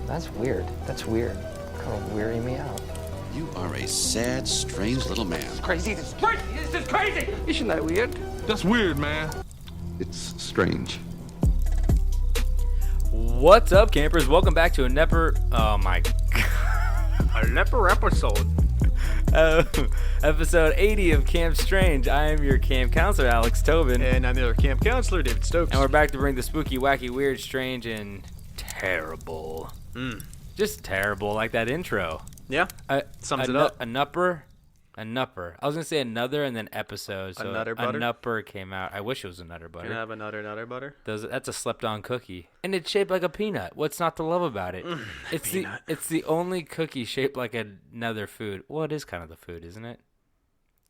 That's weird. That's weird. Kind of weirding me out. You are a sad, strange little man. Crazy. This is crazy. This is crazy. Isn't that weird? That's weird, man. It's strange. What's up, campers? Welcome back to another episode. Episode 80 of Camp Strange. I am your camp counselor, Alex Tobin. And I'm the other camp counselor, David Stokes. And we're back to bring the spooky, wacky, weird, strange, and terrible. Just terrible, like that intro. Yeah, sums it up. A nupper. I was going to say another and then episode. So a nutter butter? A nupper came out. I wish it was a nutter butter. Can I have a nutter butter? That's a slept-on cookie. And it's shaped like a peanut. What's not to love about it? It's the only cookie shaped like another food. Well, it is kind of the food, isn't it?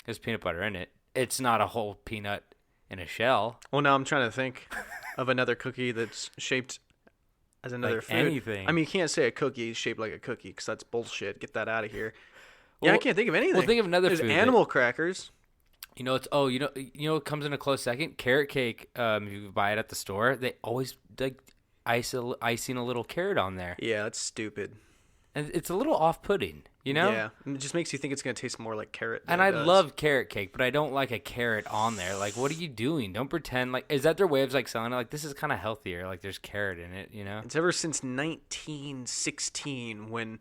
There's peanut butter in it. It's not a whole peanut in a shell. Well, now I'm trying to think of another cookie that's shaped as another like food. Anything. I mean, you can't say a cookie is shaped like a cookie because that's bullshit. Get that out of here. Yeah, I can't think of anything. Well, think of another There's food. Animal crackers. You know, it comes in a close second. Carrot cake. If you buy it at the store, they always like icing a little carrot on there. Yeah, that's stupid. And it's a little off-putting, you know? Yeah, it just makes you think it's gonna taste more like carrot. And I love carrot cake, but I don't like a carrot on there. Like, what are you doing? Don't pretend like. Is that their way of like selling it? Like, this is kind of healthier. Like, there's carrot in it, you know? It's ever since 1916 when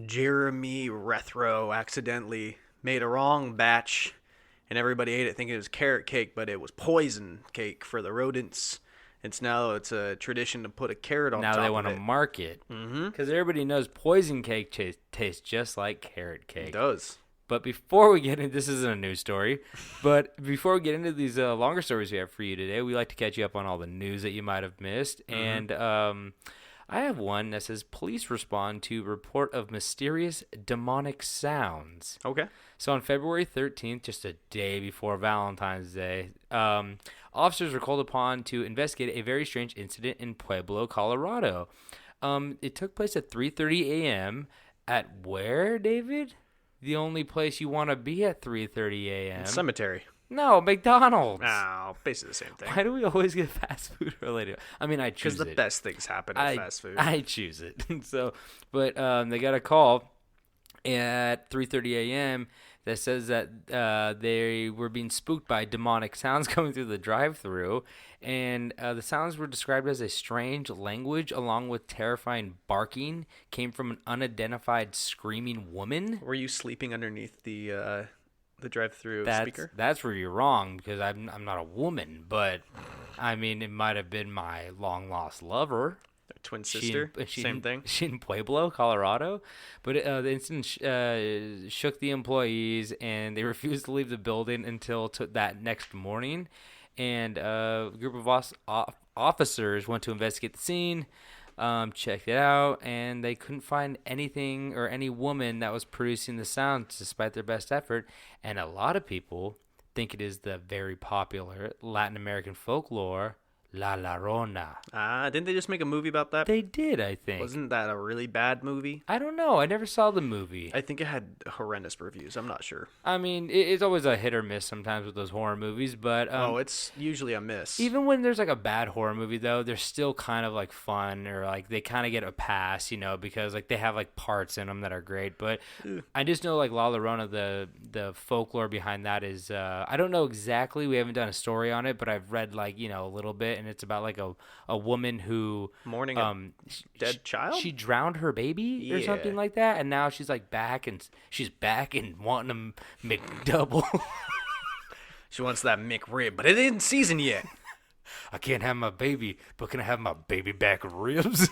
Jeremy Rethro accidentally made a wrong batch and everybody ate it thinking it was carrot cake, but it was poison cake for the rodents. It's a tradition to put a carrot on top of it. Now they want to mark it. Because everybody knows poison cake tastes just like carrot cake. It does. But before we get into this, isn't a news story, but before we get into these longer stories we have for you today, we like to catch you up on all the news that you might have missed. And I have one that says police respond to report of mysterious demonic sounds. Okay. So on February 13th, just a day before Valentine's Day, officers were called upon to investigate a very strange incident in Pueblo, Colorado. It took place at 3:30 a.m. at where, David? The only place you want to be at 3:30 a.m. Cemetery. No, McDonald's. Oh, basically the same thing. Why do we always get fast food related? I mean, I choose it. Because the best things happen at fast food. I choose it. But they got a call at 3:30 a.m. that says that they were being spooked by demonic sounds coming through the drive-thru, and the sounds were described as a strange language along with terrifying barking, came from an unidentified screaming woman. Were you sleeping underneath the drive-thru speaker? That's where you're wrong, because I'm not a woman, but I mean, it might have been my long-lost lover. Their twin sister? Same thing? She in Pueblo, Colorado. But the incident shook the employees, and they refused to leave the building until that next morning. And a group of officers went to investigate the scene, checked it out, and they couldn't find anything or any woman that was producing the sounds despite their best effort. And a lot of people think it is the very popular Latin American folklore, La Llorona. Didn't they just make a movie about that? They did, I think. Wasn't that a really bad movie? I don't know. I never saw the movie. I think it had horrendous reviews. I'm not sure. I mean, it's always a hit or miss sometimes with those horror movies, but... it's usually a miss. Even when there's like a bad horror movie, though, they're still kind of like fun, or like they kind of get a pass, you know, because like they have like parts in them that are great. But I just know like La Llorona, the folklore behind that is... I don't know exactly. We haven't done a story on it, but I've read like, you know, a little bit, and it's about like a woman who mourning a dead child. She drowned her baby or something like that, and now she's like back and wanting a McDouble. She wants that McRib, but it isn't seasoned yet. I can't have my baby, but can I have my baby back ribs?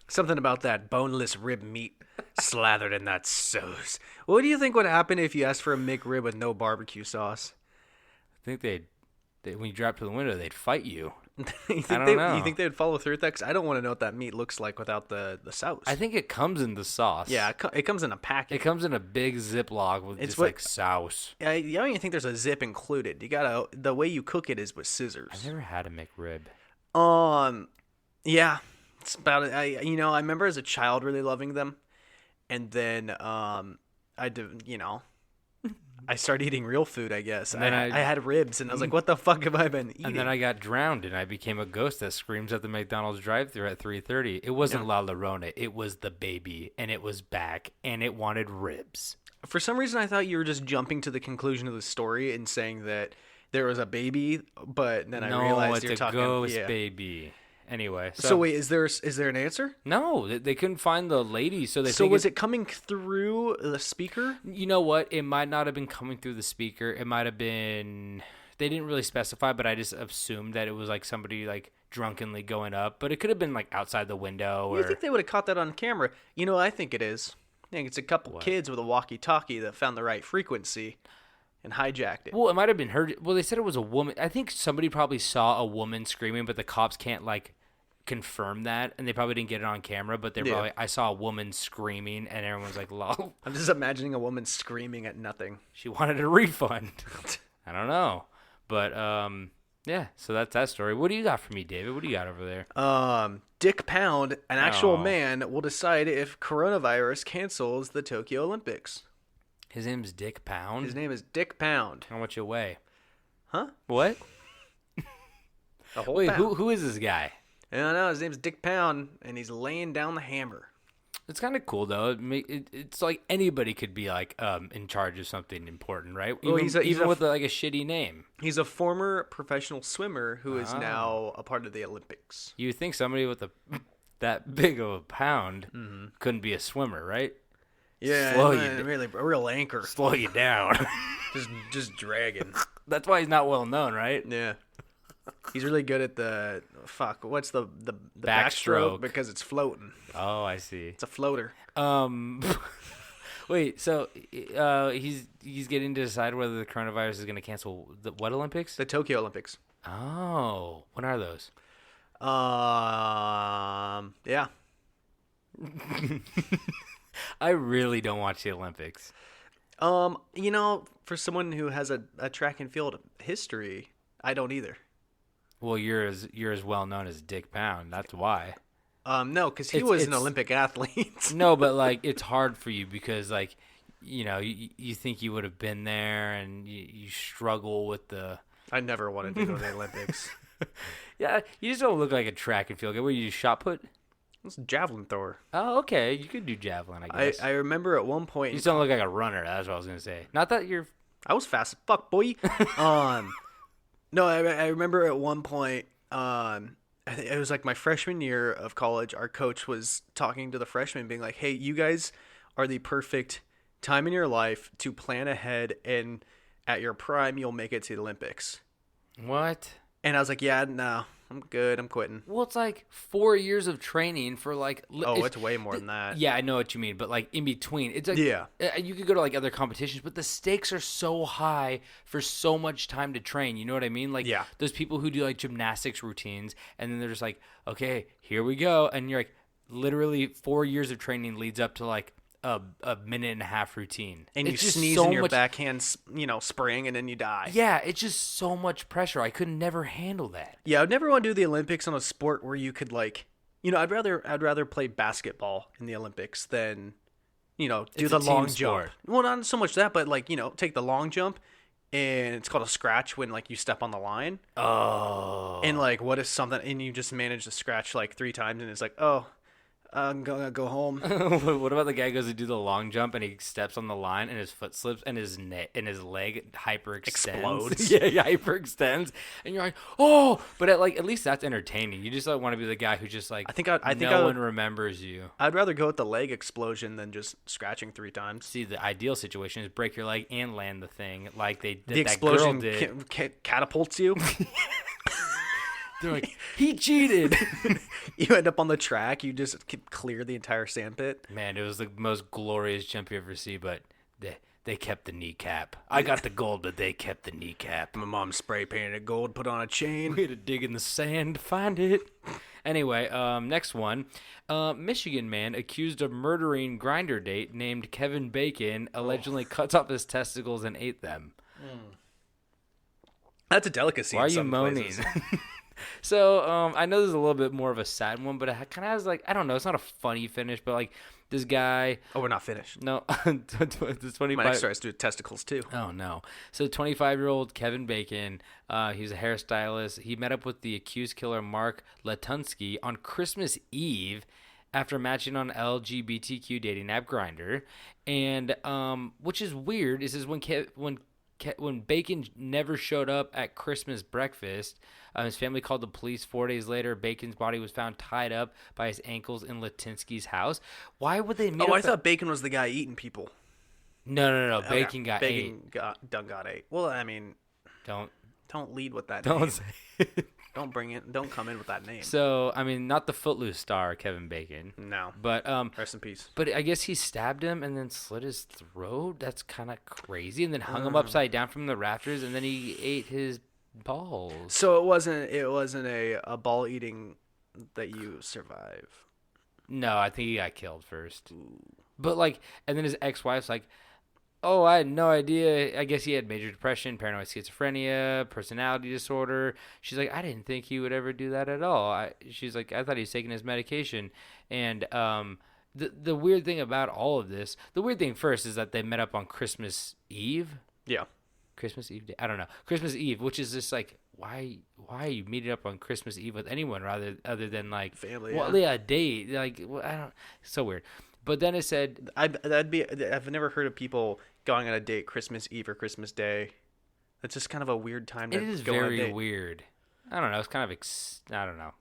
Something about that boneless rib meat slathered in that sauce. What do you think would happen if you asked for a McRib with no barbecue sauce? I think when you drop to the window, they'd fight you. You think they would follow through with that? Because I don't want to know what that meat looks like without the sauce. I think it comes in the sauce. Yeah, it comes in a packet. It comes in a big Ziploc with like sauce. I don't even think there's a zip included. The way you cook it is with scissors. I've never had a McRib. Yeah, it's about it. I remember as a child really loving them, and then I started eating real food, I guess. And then I had ribs, and I was like, what the fuck have I been eating? And then I got drowned, and I became a ghost that screams at the McDonald's drive-thru at 3:30. It wasn't La Llorona. It was the baby, and it was back, and it wanted ribs. For some reason, I thought you were just jumping to the conclusion of the story and saying that there was a baby, but then I realized you're talking... No, it's a ghost baby. Anyway. So wait, is there an answer? No, they couldn't find the lady, so they So was it coming through the speaker? You know what? It might not have been coming through the speaker. It might have been... They didn't really specify, but I just assumed that it was like somebody like drunkenly going up. But it could have been like outside the window. Or... You think they would have caught that on camera? You know what I think it is? I think it's a couple kids with a walkie-talkie that found the right frequency and hijacked it. Well, it might have been her. Well, they said it was a woman. I think somebody probably saw a woman screaming, but the cops can't like confirm that, and they probably didn't get it on camera. But they're probably, I saw a woman screaming, and everyone's like, "Lol." I'm just imagining a woman screaming at nothing. She wanted a refund. I don't know, but yeah. So that's that story. What do you got for me, David? What do you got over there? Dick Pound, an actual man, will decide if coronavirus cancels the Tokyo Olympics. His name's Dick Pound? His name is Dick Pound. How much you weigh? Huh? What? A whole Wait, pound. who is this guy? I don't know. His name's Dick Pound, and he's laying down the hammer. It's kind of cool, though. It's like anybody could be like in charge of something important, right? Even, with like a shitty name. He's a former professional swimmer who is now a part of the Olympics. You would think somebody with that big of a pound couldn't be a swimmer, right? Yeah, really a real anchor. Slow you down. just dragging. That's why he's not well known, right? Yeah. He's really good at the what's the backstroke because it's floating. Oh, I see. It's a floater. Wait, so he's getting to decide whether the coronavirus is going to cancel the what Olympics? The Tokyo Olympics. Oh, when are those? Yeah. I really don't watch the Olympics. You know, for someone who has a track and field history, I don't either. Well, you're as well known as Dick Pound. That's why. No, because he was an Olympic athlete. No, but like it's hard for you because like, you know, you think you would have been there and you struggle with the. I never wanted to go to the Olympics. Yeah, you just don't look like a track and field guy. What, you do shot put? It's a javelin thrower. Oh, okay. You could do javelin, I guess. I remember at one point. You just don't look like a runner. That's what I was gonna say. Not that you're. I was fast as fuck, boy. No, I remember at one point. I think it was like my freshman year of college. Our coach was talking to the freshmen, being like, "Hey, you guys are the perfect time in your life to plan ahead, and at your prime, you'll make it to the Olympics." What? And I was like, "Yeah, no, I'm good. I'm quitting." Well, it's like 4 years of training for like. It's way more than that. Yeah, I know what you mean, but like in between, it's like you could go to like other competitions, but the stakes are so high for so much time to train. You know what I mean? Like those people who do like gymnastics routines, and then they're just like, okay, here we go, and you're like, literally 4 years of training leads up to like a minute and a half routine, and you sneeze in your backhand, spring, and then you die. Yeah, it's just so much pressure. I could never handle that. Yeah, I'd never want to do the Olympics on a sport where you could like, I'd rather play basketball in the Olympics than, do the long jump. Well, not so much that, but like, take the long jump, and it's called a scratch when like you step on the line. Oh. And like, what if something, and you just manage to scratch like 3 times, and it's like, oh. I'm gonna go home. What about the guy who goes to do the long jump and he steps on the line and his foot slips and his leg hyperextends? Explodes. Yeah, he hyperextends, and you're like, oh! But at least that's entertaining. You just like want to be the guy who just like no one remembers you. I'd rather go with the leg explosion than just scratching 3 times. See, the ideal situation is break your leg and land the thing like they did. The explosion catapults you. They're like, he cheated. You end up on the track. You just clear the entire sandpit. Man, it was the most glorious jump you ever see, but they kept the kneecap. I got the gold, but they kept the kneecap. My mom spray painted it gold, put on a chain. We had to dig in the sand to find it. Anyway, next one. Michigan man accused of murdering Grindr date named Kevin Bacon allegedly cuts off his testicles and ate them. That's a delicacy. Why are you moaning? So I know this is a little bit more of a sad one, but it kind of has like, I don't know, it's not a funny finish, but like this guy. Oh, we're not finished. No, this 25. My next story has to do with testicles too. Oh no! So 25-year-old Kevin Bacon, he's a hairstylist. He met up with the accused killer Mark Latunsky on Christmas Eve after matching on LGBTQ dating app Grindr, and which is weird. This is when Bacon never showed up at Christmas breakfast. His family called the police 4 days later. Bacon's body was found tied up by his ankles in Latinsky's house. Why would they meet up? I thought Bacon was the guy eating people. No. Okay. Bacon got Bacon ate. got ate. Well, I mean, Don't lead with that name. say. Don't come in with that name. So, I mean, not the Footloose star, Kevin Bacon. No. But Rest in peace. But I guess he stabbed him and then slit his throat. That's kind of crazy. And then hung him upside down from the rafters, and then he ate his balls. So it wasn't a ball eating that you survive. No, I think he got killed first. But like, and then his ex-wife's like, "Oh, I had no idea. I guess he had major depression, paranoid schizophrenia, personality disorder." She's like, "I didn't think he would ever do that at all." She's like, "I thought he was taking his medication." And the weird thing about all of this, the weird thing first is that they met up on Christmas Eve. Yeah. Christmas Eve? I don't know. Christmas Eve, which is just like, why are you meeting up on Christmas Eve with anyone other than like family? Well, yeah, a date. Like, well, I don't. It's so weird. But then it said, I've never heard of people going on a date Christmas Eve or Christmas Day. That's just kind of a weird time to it is go on a very date. weird. I don't know. It's kind of I don't know.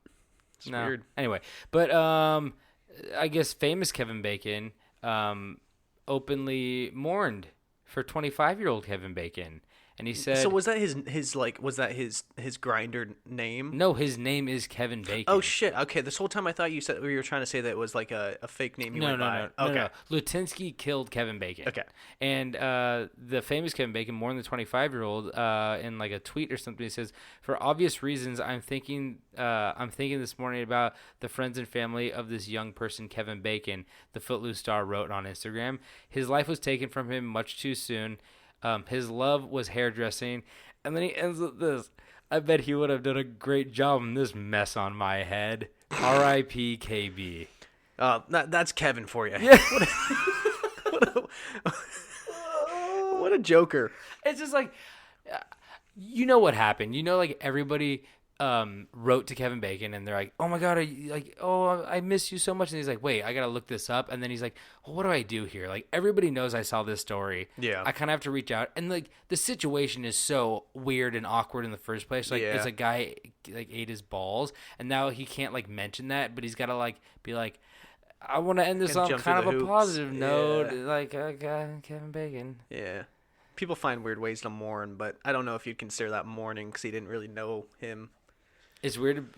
It's weird. Anyway, but I guess famous Kevin Bacon openly mourned for 25-year-old Kevin Bacon. And he said, so was that his grinder name? No, his name is Kevin Bacon. Oh shit. Okay, this whole time I thought you were trying to say that it was like a fake name you went by. No. Okay. No. Lutinsky killed Kevin Bacon. Okay. And the famous Kevin Bacon, more than the 25-year-old, in like a tweet or something, he says, "For obvious reasons, I'm thinking this morning about the friends and family of this young person, Kevin Bacon." The Footloose star wrote on Instagram, "His life was taken from him much too soon. His love was hairdressing." And then he ends with this: "I bet he would have done a great job in this mess on my head. R.I.P. KB." That's Kevin for you. Yeah. What a joker. It's just like, you know what happened. You know, like everybody wrote to Kevin Bacon and they're like, "Oh my God, I miss you so much." And he's like, "Wait, I got to look this up." And then he's like, "Well, what do I do here?" Like everybody knows I saw this story. Yeah. I kind of have to reach out. And like the situation is so weird and awkward in the first place. Like Yeah. it's a guy like ate his balls and now he can't like mention that, but he's got to like be like, "I want to end this Gotta on jump kind of through a the hoops." positive note." Yeah. Like, Kevin Bacon. Yeah. People find weird ways to mourn, but I don't know if you'd consider that mourning because he didn't really know him. It's weird.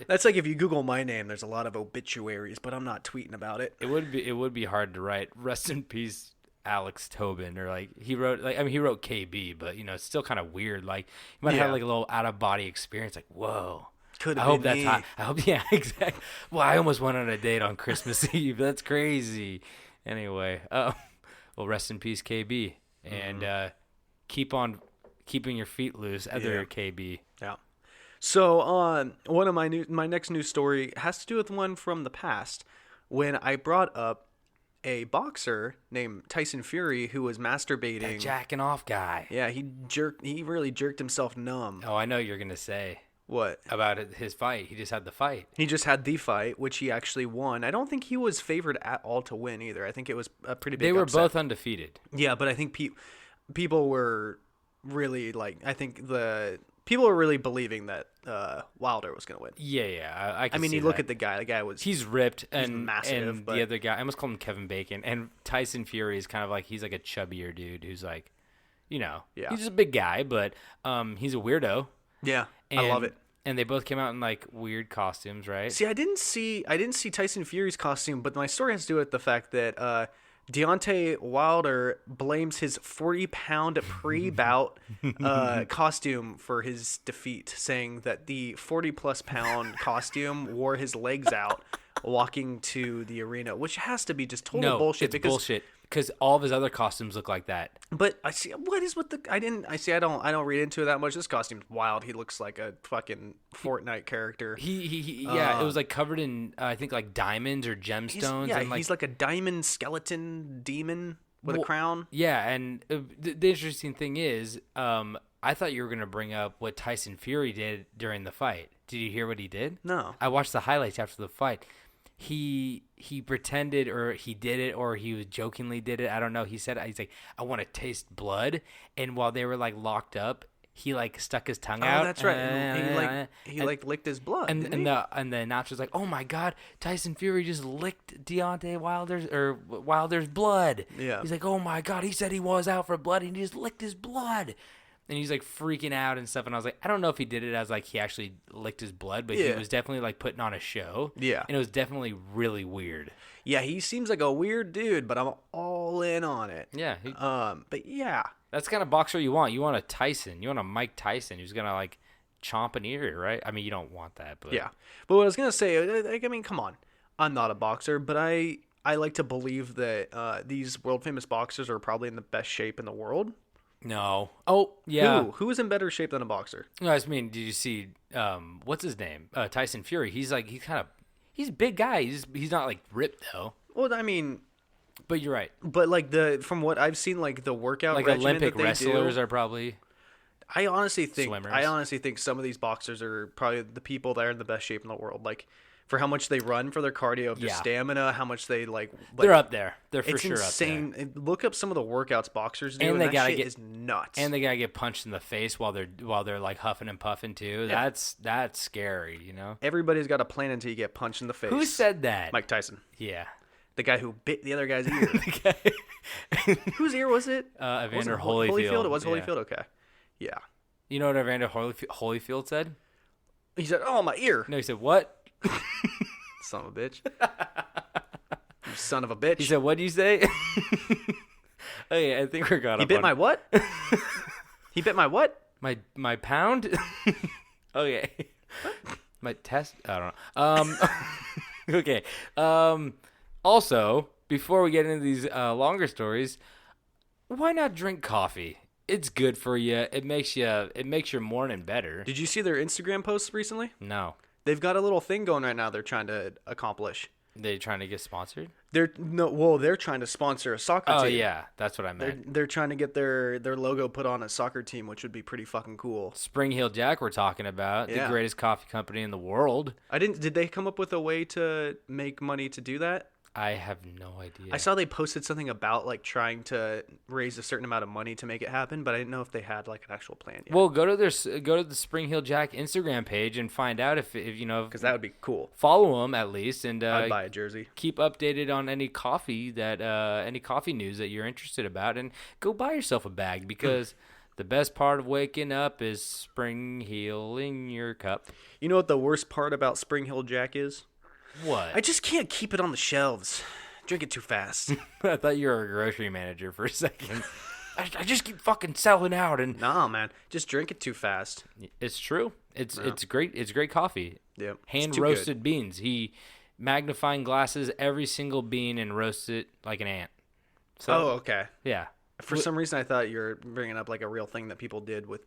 That's like if you Google my name, there's a lot of obituaries, but I'm not tweeting about it. It would be hard to write "Rest in peace, Alex Tobin," or like he wrote KB, but you know it's still kind of weird. Like you might have like a little out of body experience. Like whoa, Could I have hope been that's me. hot. I hope exactly. Well, I almost went on a date on Christmas Eve. That's crazy. Anyway, well, rest in peace, KB, and keep on keeping your feet loose, other KB. Yeah. So, one of my next news story has to do with one from the past when I brought up a boxer named Tyson Fury who was masturbating. That jacking off guy. Yeah, he really jerked himself numb. Oh, I know what you're gonna say What? about his fight. He just had the fight. He just had the fight, which he actually won. I don't think he was favored at all to win either. I think it was a pretty big They were upset. both undefeated. Yeah, but I think people were really people were really believing that Wilder was going to win. Yeah. I I mean, see you look that. at the guy. The guy was. He's ripped and massive, and but- the other guy, I almost called him Kevin Bacon, and Tyson Fury is kind of like, he's like a chubbier dude who's like, you know, Yeah. he's just a big guy, but he's a weirdo. Yeah, And, I love it. And they both came out in like weird costumes, right? See, I didn't see Tyson Fury's costume, but my story has to do with the fact that Deontay Wilder blames his 40-pound pre-bout costume for his defeat, saying that the 40-plus pound costume wore his legs out walking to the arena, which has to be just total bullshit. It's bullshit. because all of his other costumes look like that. But I see what is with the I don't read into it that much. This costume's wild. He looks like a fucking Fortnite character. It was like covered in I think like diamonds or gemstones. He's like a diamond skeleton demon with a crown. Yeah, and the interesting thing is, I thought you were gonna bring up what Tyson Fury did during the fight. Did you hear what he did? No. I watched the highlights after the fight. He pretended, or he did it, or he was jokingly did it. I don't know. He's like, I want to taste blood. And while they were like locked up, he like stuck his tongue out. Oh, that's right. And he licked his blood. And the announcer's like, oh my God, Tyson Fury just licked Deontay Wilder's blood. Yeah. He's like, oh my God, he said he was out for blood, and he just licked his blood. And he's like freaking out and stuff. And I was like, I don't know if he did it as like he actually licked his blood, but he was definitely like putting on a show. Yeah. And it was definitely really weird. Yeah, he seems like a weird dude, but I'm all in on it. Yeah. But yeah. That's the kind of boxer you want. You want a Tyson. You want a Mike Tyson who's going to like chomp an ear, right? I mean, you don't want that, but. Yeah. But what I was going to say, like, I mean, come on. I'm not a boxer, but I like to believe that these world famous boxers are probably in the best shape in the world. No. Oh, yeah. Who is in better shape than a boxer? No, I mean, did you see what's his name? Tyson Fury. He's a big guy. He's not like ripped though. Well, I mean, but you're right. But like from what I've seen, like the workout like regimen Olympic that they wrestlers do, are probably. I honestly think swimmers. some of these boxers are probably the people that are in the best shape in the world. Like for how much they run for their cardio, their stamina, how much they like. They're up there. They're for sure insane. up there. Look up some of the workouts boxers do, and they that gotta shit is nuts. And they gotta get punched in the face while they're like huffing and puffing too. Yeah. That's scary, you know. Everybody's got a plan until you get punched in the face. Who said that? Mike Tyson. Yeah. The guy who bit the other guy's ear. Whose ear was it? Evander Holyfield. It was Yeah. Holyfield. Okay. Yeah. You know what Evander Holyfield said? He said, "Oh, my ear." No, he said what? Son of a bitch. You son of a bitch. He said, "What do you say?" Okay, I think we're gone. He bit my what? He bit my what? My pound. Okay. My test. I don't know. Okay. Also, before we get into these longer stories, why not drink coffee? It's good for you. It makes your morning better. Did you see their Instagram posts recently? No. They've got a little thing going right now they're trying to accomplish. They trying to get sponsored? They're trying to sponsor a soccer team. Oh yeah, that's what I meant. They're trying to get their logo put on a soccer team, which would be pretty fucking cool. Spring Hill Jack we're talking about, Yeah. the greatest coffee company in the world. Did they come up with a way to make money to do that? I have no idea. I saw they posted something about like trying to raise a certain amount of money to make it happen, but I didn't know if they had like an actual plan yet. Well, go to the Spring Hill Jack Instagram page and find out if you know, because that would be cool. Follow them at least, and I'd buy a jersey. Keep updated on any coffee news that you're interested about, and go buy yourself a bag because the best part of waking up is Spring Hill in your cup. You know what the worst part about Spring Hill Jack is? What? I just can't keep it on the shelves. Drink it too fast. I thought you were a grocery manager for a second. I just keep fucking selling out, and no, man, just drink it too fast. It's true. It's great. It's great coffee. Yep. Hand roasted beans. He magnifying glasses every single bean and roasts it like an ant. So, okay. Yeah. For some reason, I thought you were bringing up like a real thing that people did with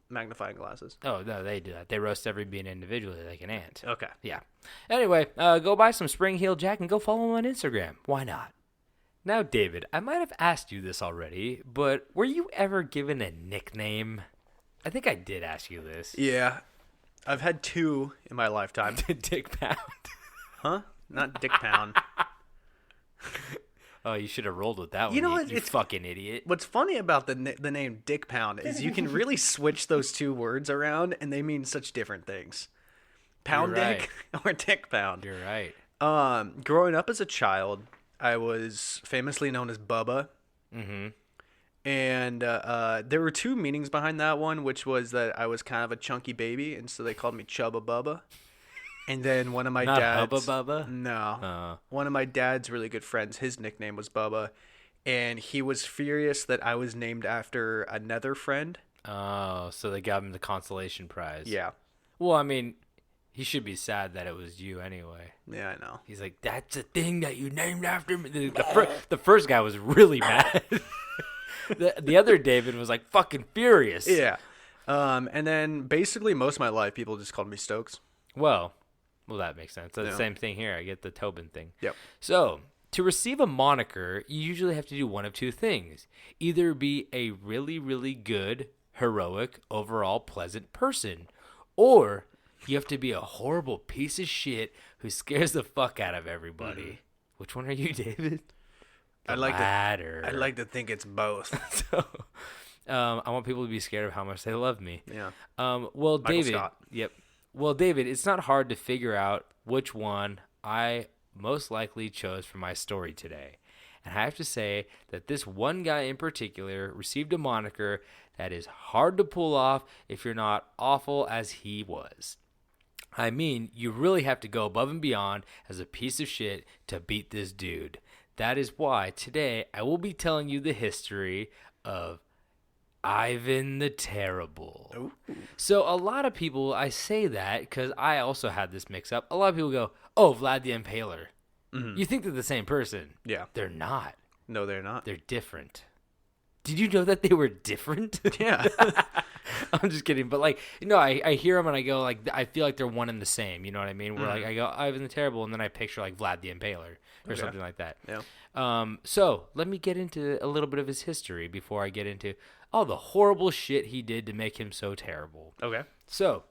magnifying glasses. Oh, no, they do that. They roast every bean individually like an ant. Okay. Yeah. Anyway, go buy some Spring Heel Jack and go follow him on Instagram. Why not? Now, David, I might have asked you this already, but were you ever given a nickname? I think I did ask you this. Yeah. I've had 2 in my lifetime. Dick Pound. Huh? Not Dick Pound. Oh, you should have rolled with that one. You know you fucking idiot. What's funny about the name Dick Pound is you can really switch those 2 words around, and they mean such different things. Pound Dick or Dick Pound. You're right. Growing up as a child, I was famously known as Bubba. Mm-hmm. And there were 2 meanings behind that one, which was that I was kind of a chunky baby, and so they called me Chubba Bubba. And then one of my dad's... Hubba Bubba? No. One of my dad's really good friends, his nickname was Bubba. And he was furious that I was named after another friend. Oh, so they got him the consolation prize. Yeah. Well, I mean, He should be sad that it was you anyway. Yeah, I know. He's like, that's a thing that you named after me. The first guy was really mad. The other David was like fucking furious. Yeah. And then basically most of my life, people just called me Stokes. Well, that makes sense. That's Yeah. the same thing here. I get the Tobin thing. Yep. So, to receive a moniker, you usually have to do one of two things. Either be a really, really good, heroic, overall pleasant person, or you have to be a horrible piece of shit who scares the fuck out of everybody. Mm-hmm. Which one are you, David? I'd like Latter. I'd like to think it's both. So, I want people to be scared of how much they love me. Yeah. Well, Michael David. Scott. Yep. Well, David, it's not hard to figure out which one I most likely chose for my story today. And I have to say that this one guy in particular received a moniker that is hard to pull off if you're not awful as he was. I mean, you really have to go above and beyond as a piece of shit to beat this dude. That is why today I will be telling you the history of Ivan the Terrible. Ooh. So a lot of people, I say that because I also had this mix up. A lot of people go, oh, Vlad the Impaler. Mm-hmm. You think they're the same person. Yeah. They're not. No, they're not. They're different. Did you know that they were different? Yeah. I'm just kidding. But like, I hear them and I go like, I feel like they're one and the same. You know what I mean? Where like I go Ivan the Terrible and then I picture like Vlad the Impaler or something like that. Yeah. So let me get into a little bit of his history before I get into all the horrible shit he did to make him so terrible. Okay. So,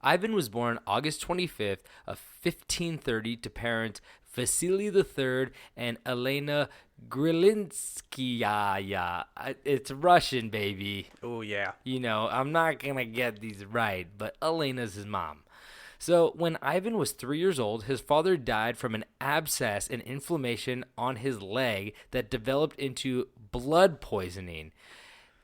Ivan was born August 25th of 1530 to parents Vasily III and Elena Grilinskaya. It's Russian, baby. Oh, yeah. I'm not going to get these right, but Elena's his mom. So, when Ivan was 3 years old, his father died from an abscess and inflammation on his leg that developed into blood poisoning.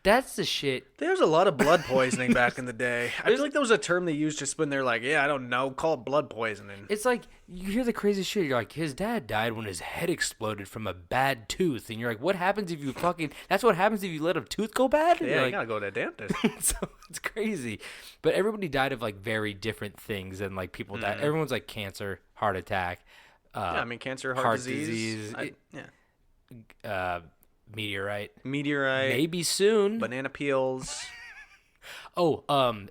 That's the shit. There was a lot of blood poisoning back in the day. I feel like that was a term they used just when they're like, yeah, I don't know, call it blood poisoning. It's like, you hear the crazy shit. You're like, his dad died when his head exploded from a bad tooth. And you're like, what happens if you that's what happens if you let a tooth go bad? And Yeah, you're you gotta go to a dentist. so it's crazy. But everybody died of like very different things. And like people died. Everyone's like cancer, heart attack. Yeah, I mean, cancer, heart disease. Meteorite. Meteorite. Maybe soon. Banana peels.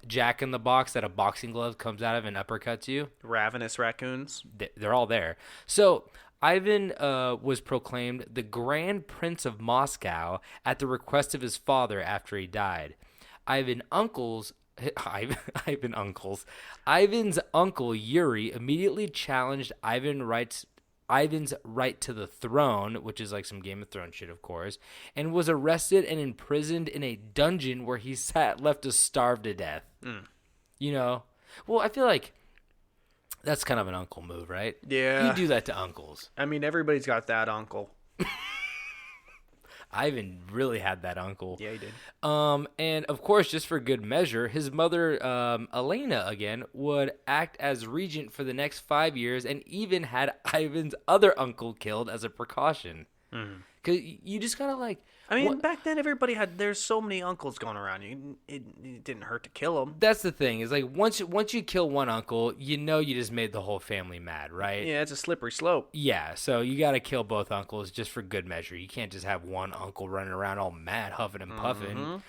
Jack in the Box that a boxing glove comes out of and uppercuts you. Ravenous raccoons. They're all there. So Ivan was proclaimed the Grand Prince of Moscow at the request of his father after he died. Ivan's uncle Yuri immediately challenged Ivan's right to the throne, which is like some Game of Thrones shit, of course, and was arrested and imprisoned in a dungeon where he sat left to starve to death. Well, I feel like that's kind of an uncle move, right? Yeah. You do that to uncles. I mean, everybody's got that uncle. Ivan really had that uncle. Yeah, he did. And of course, just for good measure, his mother, Elena, again, would act as regent for the next 5 years and even had Ivan's other uncle killed as a precaution. Because you just gotta like... I mean, back then, there's so many uncles going around. It didn't hurt to kill them. That's the thing, is like once you kill one uncle, you just made the whole family mad, right? Yeah, it's a slippery slope. Yeah, so you gotta kill both uncles just for good measure. You can't just have one uncle running around all mad, huffing and puffing.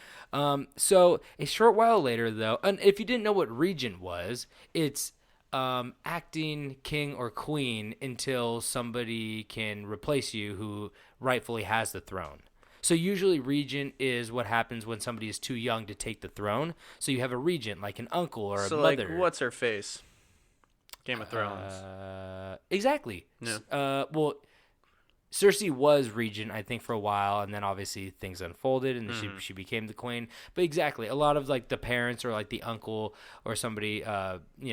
So a short while later, though, and if you didn't know what regent was, it's acting king or queen until somebody can replace you who rightfully has the throne. So usually regent is what happens when somebody is too young to take the throne. So you have a regent, like an uncle or a so, mother. like, what's her face? Game of Thrones. Exactly. Yeah. Well, Cersei was regent, I think, for a while, and then obviously things unfolded, and she became the queen. But exactly, a lot of like the parents or like the uncle or somebody,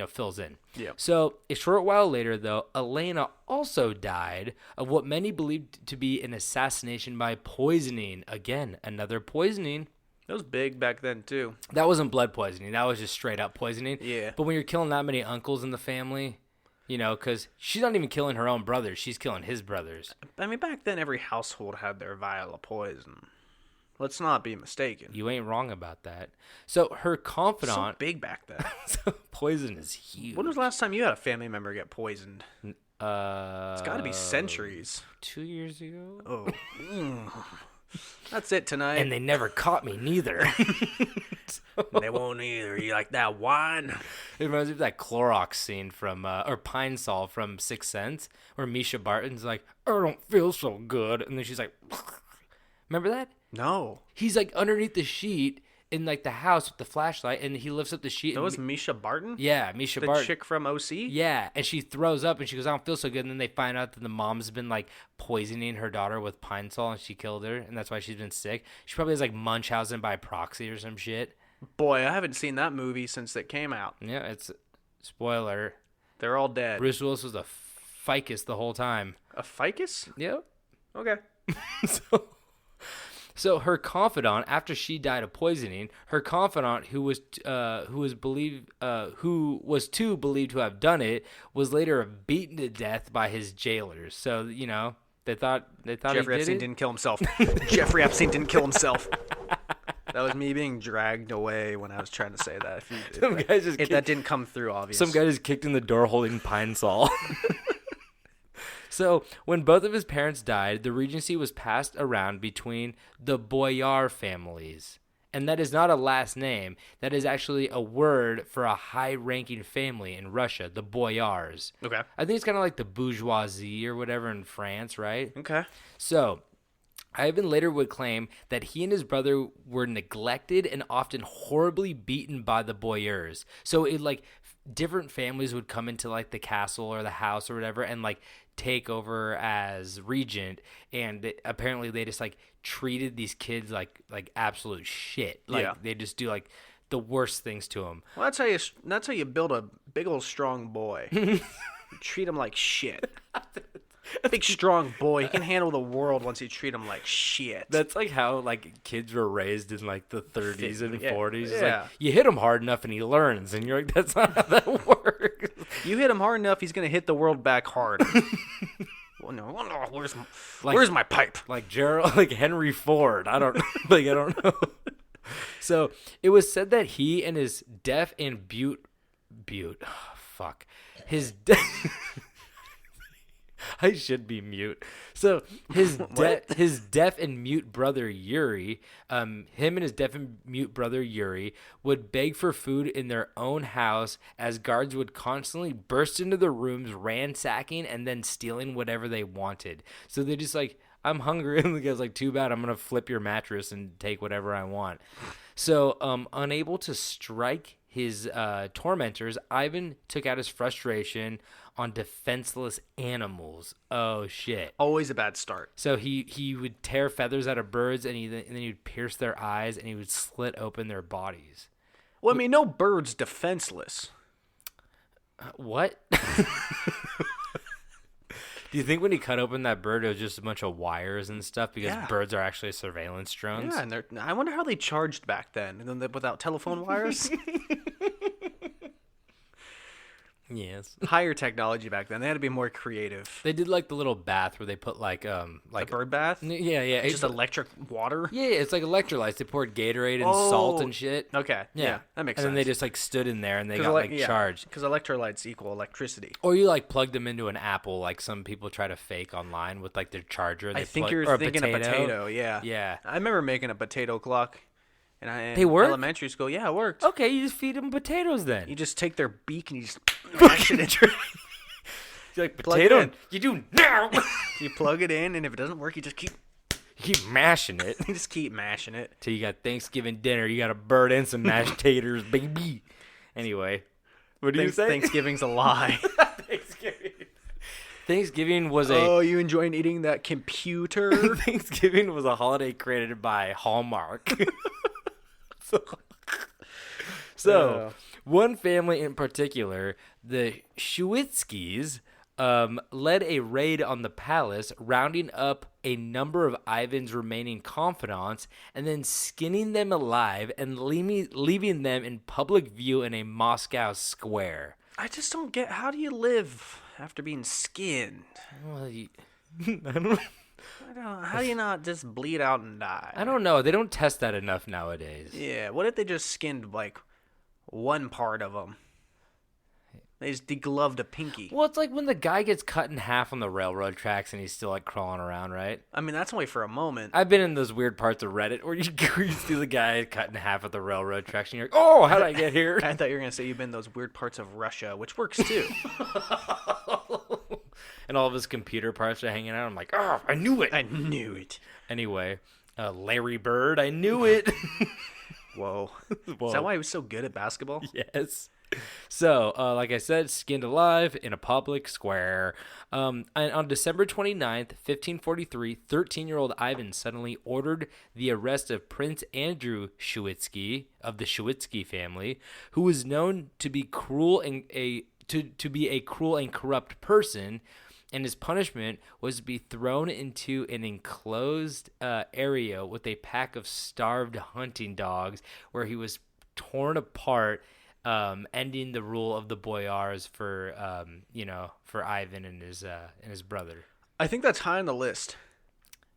fills in. Yeah. So a short while later, though, Elena also died of what many believed to be an assassination by poisoning. Again, another poisoning. It was big back then, too. That wasn't blood poisoning. That was just straight up poisoning. Yeah. But when you're killing that many uncles in the family, because she's not even killing her own brothers. She's killing his brothers. I mean, back then, every household had their vial of poison. Let's not be mistaken. You ain't wrong about that. So her So confidant, big back then. poison is huge. When was the last time you had a family member get poisoned? It's It's got to be centuries. 2 years ago. Oh. That's it tonight. And they never caught me neither. They won't either. You like that wine? It reminds me of that Clorox scene from, or Pine Sol from Sixth Sense, where Misha Barton's like, I don't feel so good. And then she's like, remember that? No. He's like underneath the sheet in like the house with the flashlight, and he lifts up the sheet. That and was Misha Barton? yeah, Misha The Barton. chick from OC? Yeah, and she throws up and she goes, I don't feel so good. And then they find out that the mom's been like poisoning her daughter with Pine Sol and she killed her, and that's why she's been sick. She probably has like Munchausen by proxy or some shit. Boy, I haven't seen that movie since it came out. Yeah, it's spoiler. They're all dead. Bruce Willis was a ficus the whole time. A ficus? Yep. Okay. So her confidant, after she died of poisoning, her confidant, who was too believed to have done it, was later beaten to death by his jailers. So they thought Jeffrey he did Epstein it. didn't kill himself. Jeffrey Epstein didn't kill himself. That was me being dragged away when I was trying to say that. That didn't come through, obviously. Some guy just kicked in the door holding Pine Sol. So, when both of his parents died, the regency was passed around between the Boyar families. And that is not a last name. That is actually a word for a high-ranking family in Russia, the Boyars. Okay. I think it's kind of like the bourgeoisie or whatever in France, right? Okay. So, Ivan later would claim that he and his brother were neglected and often horribly beaten by the Boyars. So, different families would come into like the castle or the house or whatever and like take over as regent, and apparently they just like treated these kids like absolute shit. Like they just do like the worst things to them. Well, that's how you build a big old strong boy. You treat him like shit. Big strong boy, he can handle the world once you treat him like shit. That's like how like kids were raised in like the 30s and 40s. It's yeah. like you hit him hard enough and he learns, and you're like, that's not how that works. You hit him hard enough, he's gonna hit the world back hard. Well, no, where's my pipe? Like Gerald, like Henry Ford. I don't know. So it was said that he and his deaf and his I should be mute. So his deaf and mute brother Yuri, him and his deaf and mute brother Yuri would beg for food in their own house, as guards would constantly burst into the rooms, ransacking and then stealing whatever they wanted. So they just like, I'm hungry, and the guy's like, too bad, I'm gonna flip your mattress and take whatever I want. So unable to strike his tormentors, Ivan took out his frustration on defenseless animals. Oh shit! Always a bad start. So he would tear feathers out of birds, and then he would pierce their eyes, and he would slit open their bodies. Well, I mean, no bird's defenseless. What? Do you think when he cut open that bird, it was just a bunch of wires and stuff? Because birds are actually surveillance drones. Yeah, and I wonder how they charged back then, and then without telephone wires. Yes. Higher technology back then. They had to be more creative. They did like the little bath where they put like A bird bath? yeah. It's just electric water? Yeah, it's like electrolytes. They poured Gatorade and salt and shit. Okay. Yeah, that makes sense. And then they just like stood in there and they got like charged. Because electrolytes equal electricity. Or you like plug them into an apple, like some people try to fake online with like their charger. I think you're thinking a potato. Yeah. Yeah. I remember making a potato clock. They work? Elementary school. Yeah, it worked. Okay, you just feed them potatoes then. You just take their beak and you just mash it in. You're like, Plug it potato? in. You do now. You plug it in, and if it doesn't work, you just keep mashing it. mashing it. Till you got Thanksgiving dinner. You got a bird and some mashed taters, baby. Anyway, what do you say? Thanksgiving's a lie. Thanksgiving was Oh, you enjoying eating that computer? Thanksgiving was a holiday created by Hallmark. So one family in particular, the Shuitskis, led a raid on the palace, rounding up a number of Ivan's remaining confidants and then skinning them alive and leaving them in public view in a Moscow square. I just don't get, how do you live after being skinned? Well, I don't know. I don't know. How do you not just bleed out and die? I don't know. They don't test that enough nowadays. Yeah, what if they just skinned, like, one part of them? They just degloved a pinky. Well, it's like when the guy gets cut in half on the railroad tracks and he's still like crawling around, right? I mean, that's only for a moment. I've been in those weird parts of Reddit where you see the guy cut in half at the railroad tracks and you're like, oh, how did I get here? I thought you were going to say you've been in those weird parts of Russia, which works too. And all of his computer parts are hanging out. I'm like, oh, I knew it. I knew it. Anyway, Larry Bird, I knew it. Whoa. Whoa. Is that why he was so good at basketball? Yes. So, like I said, skinned alive in a public square. And on December 29th, 1543, 13-year-old Ivan suddenly ordered the arrest of Prince Andrew Shuitsky of the Shuitsky family, who was known to be cruel and to be a cruel and corrupt person. And his punishment was to be thrown into an enclosed area with a pack of starved hunting dogs, where he was torn apart, ending the rule of the boyars for Ivan and his brother. I think that's high on the list.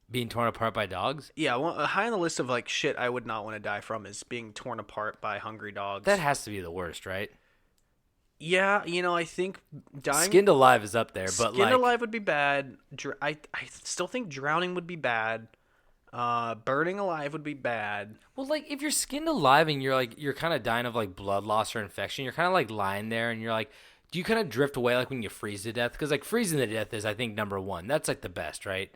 Being torn apart by dogs? Yeah, high on the list of like shit I would not want to die from is being torn apart by hungry dogs. That has to be the worst, right? Yeah, I think dying Skinned alive is up there, but skinned alive would be bad. I still think drowning would be bad. Burning alive would be bad. well, like if you're skinned alive and you're kind of dying of like blood loss or infection, you're kind of like lying there and you're like, do you kind of drift away like when you freeze to death? Because like freezing to death is, I think, number one. That's like the best, right?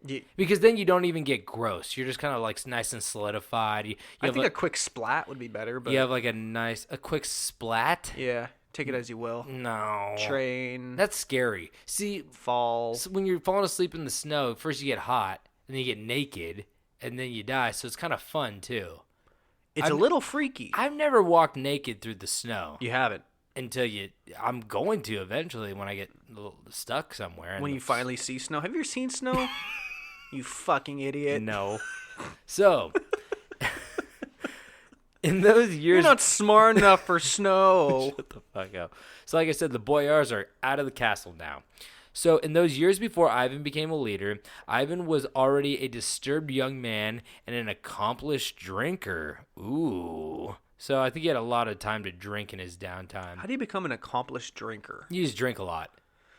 Yeah. Because then you don't even get gross. You're just kind of like nice and solidified. I think a quick splat would be better, but you have like a quick splat. yeah, take it as you will. No, Train, that's scary. See, fall. when you're falling asleep in the snow, first you get hot, and then you get naked, and then you die. So it's kind of fun too. It's a little freaky. I've never walked naked through the snow You haven't. until I'm going to eventually when I get a little stuck somewhere. When you finally see snow. Have you ever seen snow? You fucking idiot. No. So, in those years... You're not smart enough for snow. Shut the fuck up. So, like I said, the boyars are out of the castle now. So, in those years before Ivan became a leader, Ivan was already a disturbed young man and an accomplished drinker. Ooh. So, I think he had a lot of time to drink in his downtime. How do you become an accomplished drinker? You just drink a lot.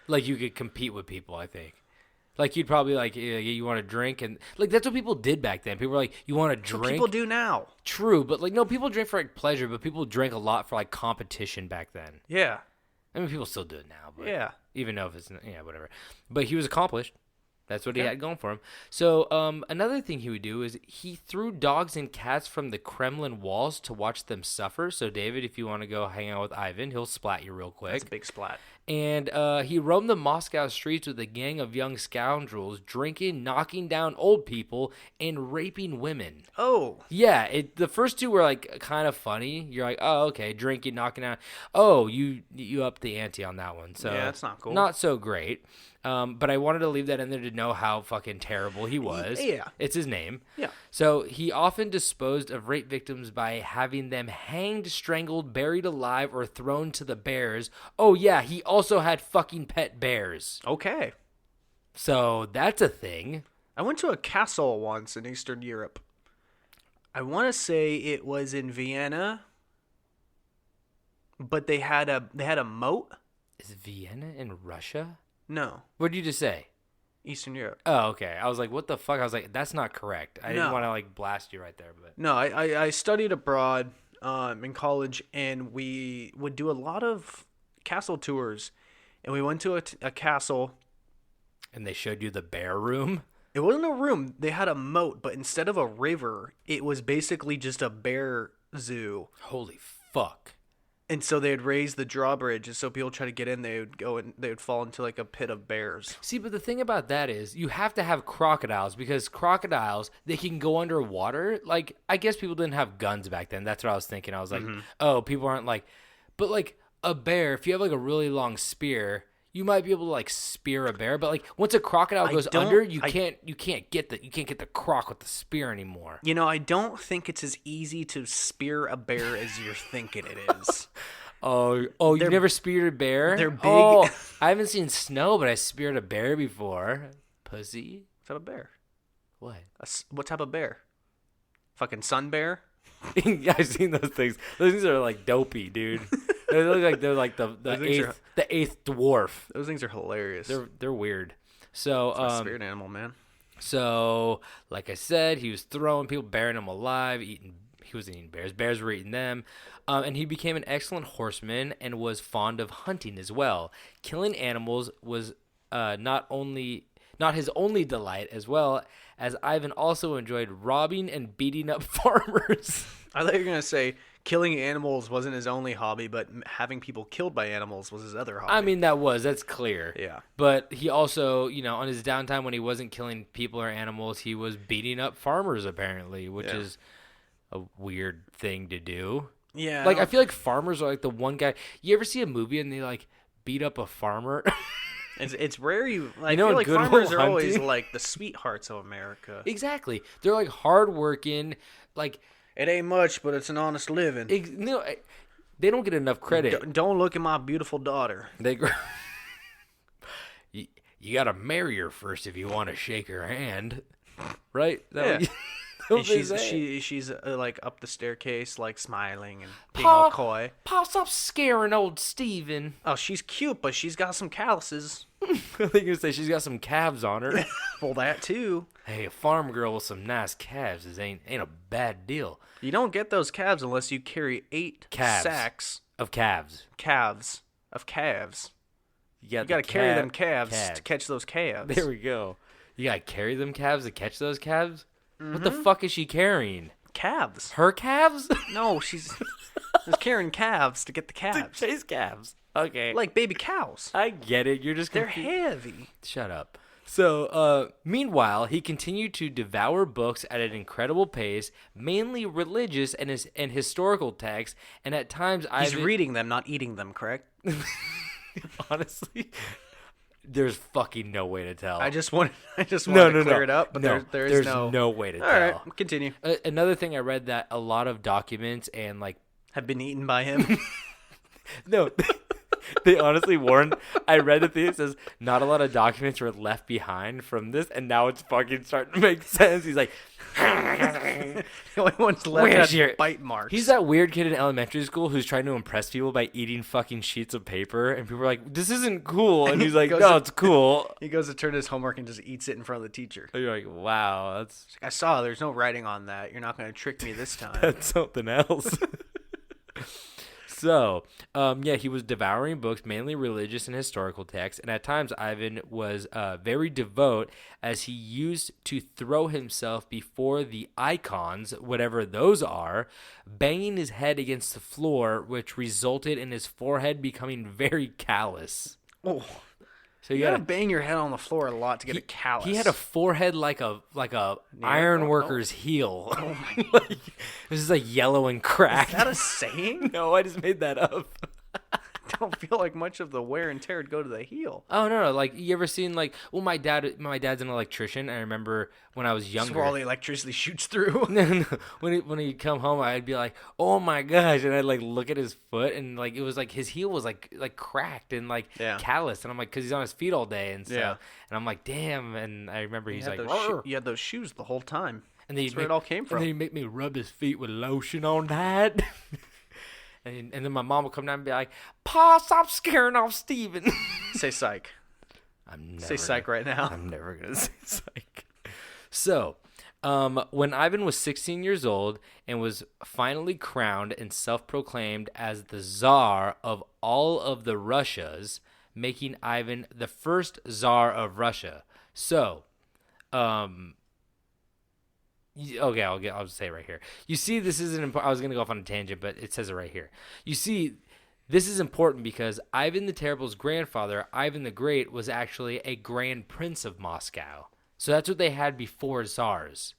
Like, you could compete with people, I think. Like, you'd probably, like, you want to drink, and, like, that's what people did back then. People were like, you want to drink? What people do now. True, but, like, no, people drink for, like, pleasure, but people drank a lot for, like, competition back then. Yeah. I mean, people still do it now, but Yeah. even though if it's, whatever. But he was accomplished. That's what he had going for him. So another thing he would do is he threw dogs and cats from the Kremlin walls to watch them suffer. So, David, if you want to go hang out with Ivan, he'll splat you real quick. That's a big splat. And he roamed the Moscow streets with a gang of young scoundrels, drinking, knocking down old people, and raping women. Oh. Yeah, the first two were like kind of funny. You're like, oh, okay, drinking, knocking out. Oh, you upped the ante on that one. So Yeah, that's not cool. Not so great. But I wanted to leave that in there to know how fucking terrible he was. Yeah. It's his name. Yeah. So he often disposed of rape victims by having them hanged, strangled, buried alive, or thrown to the bears. Oh, yeah, he also had fucking pet bears. Okay. So that's a thing. I went to a castle once in Eastern Europe. I want to say it was in Vienna, but they had a moat. Is Vienna in Russia? No, What did you just say? Eastern Europe. Oh, okay. I was like, what the fuck? I was like, that's not correct. I didn't No. want to like blast you right there, but No, I studied abroad in college, and we would do a lot of castle tours. And we went to a castle. and they showed you the bear room. It wasn't a room. They had a moat, but instead of a river, it was basically just a bear zoo. Holy fuck. And so they'd raise the drawbridge, and so people try to get in, they would go and they would fall into like a pit of bears. See, but the thing about that is you have to have crocodiles because crocodiles, they can go underwater. Like, I guess people didn't have guns back then. That's what I was thinking. I was like, oh, people aren't like, but like a bear, if you have like a really long spear, you might be able to like spear a bear. But like once a crocodile goes under, you can't get the croc with the spear anymore. You know, I don't think it's as easy to spear a bear as you're thinking it is. Oh, you've never speared a bear? They're big. Oh, I haven't seen snow, but I speared a bear before. Pussy. What type of bear? What? What type of bear? Fucking sun bear? Yeah, I've seen those things. Those things are like dopey, dude. They look like they're like the eighth dwarf. Those things are hilarious. They're weird. So It's a spirit animal, man. So like I said, he was throwing people, burying them alive, eating. He wasn't eating bears. Bears were eating them. And he became an excellent horseman and was fond of hunting as well. Killing animals was not his only delight, as well as Ivan also enjoyed robbing and beating up farmers. I thought you were going to say killing animals wasn't his only hobby, but having people killed by animals was his other hobby. I mean, that's clear. Yeah. But he also, on his downtime when he wasn't killing people or animals, he was beating up farmers, apparently, which is a weird thing to do. Yeah. Like, I feel like farmers are like the one guy. You ever see a movie and they like beat up a farmer? It's rare I You know, feel like Good Will farmers are always Hunting? like the sweethearts of America. Exactly. They're like hardworking. Like, It ain't much, but it's an honest living. they don't get enough credit. Don't look at my beautiful daughter. You got to marry her first if you want to shake her hand, right? Yeah. What they She's say? she's like up the staircase, like smiling and being Pa, all coy. Pa, stop scaring old Steven. Oh, she's cute, but she's got some calluses. I think you would say she's got some calves on her. Well, that too. Hey, a farm girl with some nice calves ain't a bad deal. You don't get those calves unless you carry 8 Calves. sacks Of calves. of calves. You You got to carry them calves calves. to catch those calves. There we go. You got to carry them calves to catch those calves? What the fuck is she carrying? Calves. Her calves? No, she's carrying calves to get the calves. Chase calves. Okay. Like baby cows. I get it. You're just They're confused. heavy. Shut up. So, meanwhile, he continued to devour books at an incredible pace, mainly religious and historical texts, and at times He's reading them, not eating them, correct? honestly, there's fucking no way to tell. I just want to No, clear it up, but no, there's there's no... no way to All tell. right, continue. Another thing I read that a lot of documents and like Have been eaten by him. no, they honestly warned. I read the thing that says not a lot of documents were left behind from this, and now it's fucking starting to make sense. He's like, The only one's left Where's has your- bite marks. he's that weird kid in elementary school who's trying to impress people by eating fucking sheets of paper, and people are like, "This isn't cool," and he's like, goes "No, to- it's cool." He goes to turn his homework and just eats it in front of the teacher. And you're like, "Wow, that's I saw there's no writing on that. You're not going to trick me this time. that's something else." So, he was devouring books, mainly religious and historical texts, and at times Ivan was very devout, as he used to throw himself before the icons, whatever those are, banging his head against the floor, which resulted in his forehead becoming very callous. Oh, So you got to bang your head on the floor a lot to get a callus. He had a forehead like a iron worker's heel. Oh my Like, it was just like yellow and cracked. Is that a saying? No, I just made that up. I don't feel like much of the wear and tear would go to the heel. Oh no, like you ever seen like my dad's an electrician. I remember when I was Just younger. where all the electricity shoots through. No. When he'd come home, I'd be like, "Oh my gosh!" and I'd like look at his foot, and like it was like his heel was like cracked and like calloused, and I'm like, because he's on his feet all day and stuff, Yeah. and I'm like, "Damn!" And I remember he's like, you had those shoes the whole time. and then That's where it all came from. And then he'd make me rub his feet with lotion on that. And then my mom would come down and be like, "Pa, stop scaring off Steven." Say psych. Say psych right now. I'm never going to say psych. So, when Ivan was 16 years old and was finally crowned and self-proclaimed as the Tsar of all of the Russias, making Ivan the first Tsar of Russia. So, okay, I'll just say it right here. You see, this isn't important. I was going to go off on a tangent, but it says it right here. You see, this is important because Ivan the Terrible's grandfather, Ivan the Great, was actually a Grand Prince of Moscow. So that's what they had before Tsars.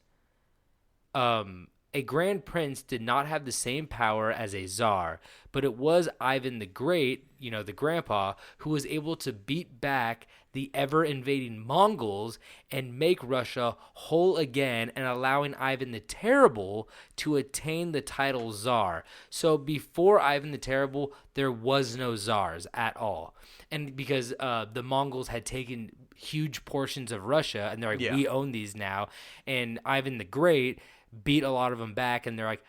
And A grand prince did not have the same power as a czar, but it was Ivan the Great, the grandpa, who was able to beat back the ever-invading Mongols and make Russia whole again, and allowing Ivan the Terrible to attain the title czar. So before Ivan the Terrible, there was no czars at all. And because the Mongols had taken huge portions of Russia, and they're like, we own these now, and Ivan the Great beat a lot of them back, and they're like,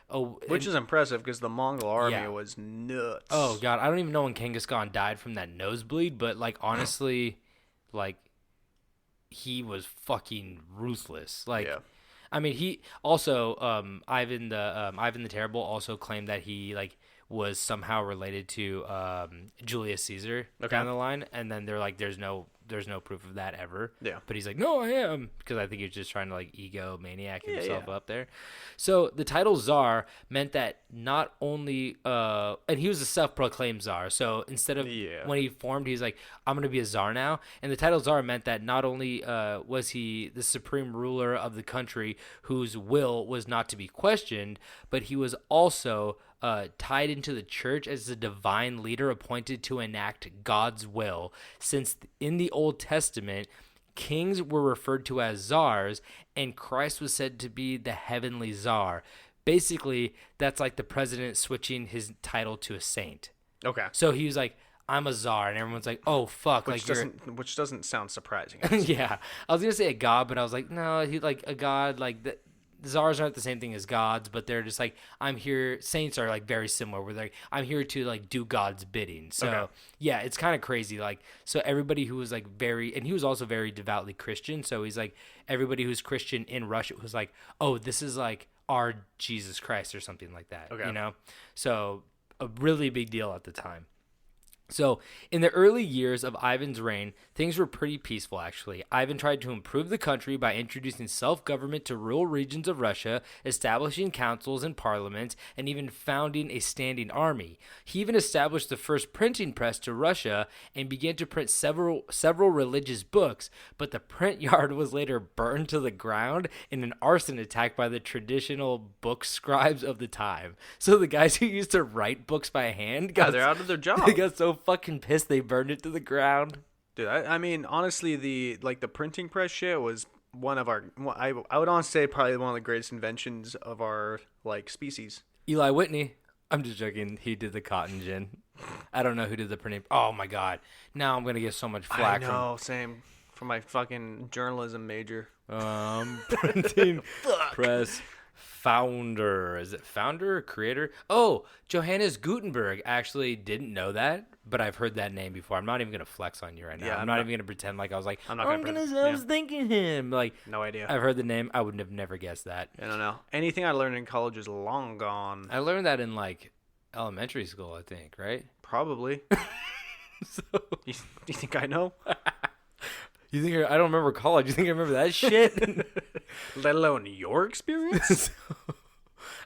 which is impressive because the Mongol army was nuts. Oh god, I don't even know when Genghis Khan died from that nosebleed, but like honestly, like he was fucking ruthless. Like, I mean, he also Ivan the Terrible also claimed that he like was somehow related to Julius Caesar down the line, and then they're like, there's no proof of that ever. Yeah. But he's like, no, I am, because I think he's just trying to like egomaniac himself up there. So the title czar meant that not only and he was a self-proclaimed czar. So instead of when he formed, he's like, I'm gonna be a czar now. And the title czar meant that not only was he the supreme ruler of the country whose will was not to be questioned, but he was also tied into the church as a divine leader appointed to enact God's will, since in the Old Testament, kings were referred to as czars, and Christ was said to be the heavenly czar. Basically, that's like the president switching his title to a saint. Okay. So he was like, I'm a czar, and everyone's like, oh, fuck. Which doesn't sound surprising. Yeah. I was going to say a god, but I was like, no, he like a god, like the czars aren't the same thing as gods, but they're just like, I'm here. Saints are like very similar. Where they're like, I'm here to like do God's bidding. So yeah, it's kind of crazy. Like, so everybody who was like and he was also very devoutly Christian. So he's like, everybody who's Christian in Russia was like, oh, this is like our Jesus Christ or something like that. So a really big deal at the time. So, in the early years of Ivan's reign, things were pretty peaceful, actually. Ivan tried to improve the country by introducing self-government to rural regions of Russia, establishing councils and parliaments, and even founding a standing army. He even established the first printing press to Russia and began to print several religious books, but the print yard was later burned to the ground in an arson attack by the traditional book scribes of the time. So, the guys who used to write books by hand they're out of their job. They got so fucking pissed they burned it to the ground. Dude, I mean, honestly, the printing press shit was one of our, I would honestly say probably one of the greatest inventions of our like species. Eli Whitney. I'm just joking. He did the cotton gin. I don't know who did the printing. Oh my god. Now I'm gonna get so much flack. I know, same. From my fucking journalism major. Printing press founder. Is it founder or creator? Oh, Johannes Gutenberg. Actually didn't know that, but I've heard that name before. I'm not even gonna flex on you right now. I'm not even gonna pretend like I was like, I was thinking him. Like, no idea. I've heard the name. I would have never guessed that. I don't know. Anything I learned in college is long gone. I learned that in like elementary school, I think, right? Probably. So you think I know? You think I don't remember college? You think I remember that shit? Let alone your experience?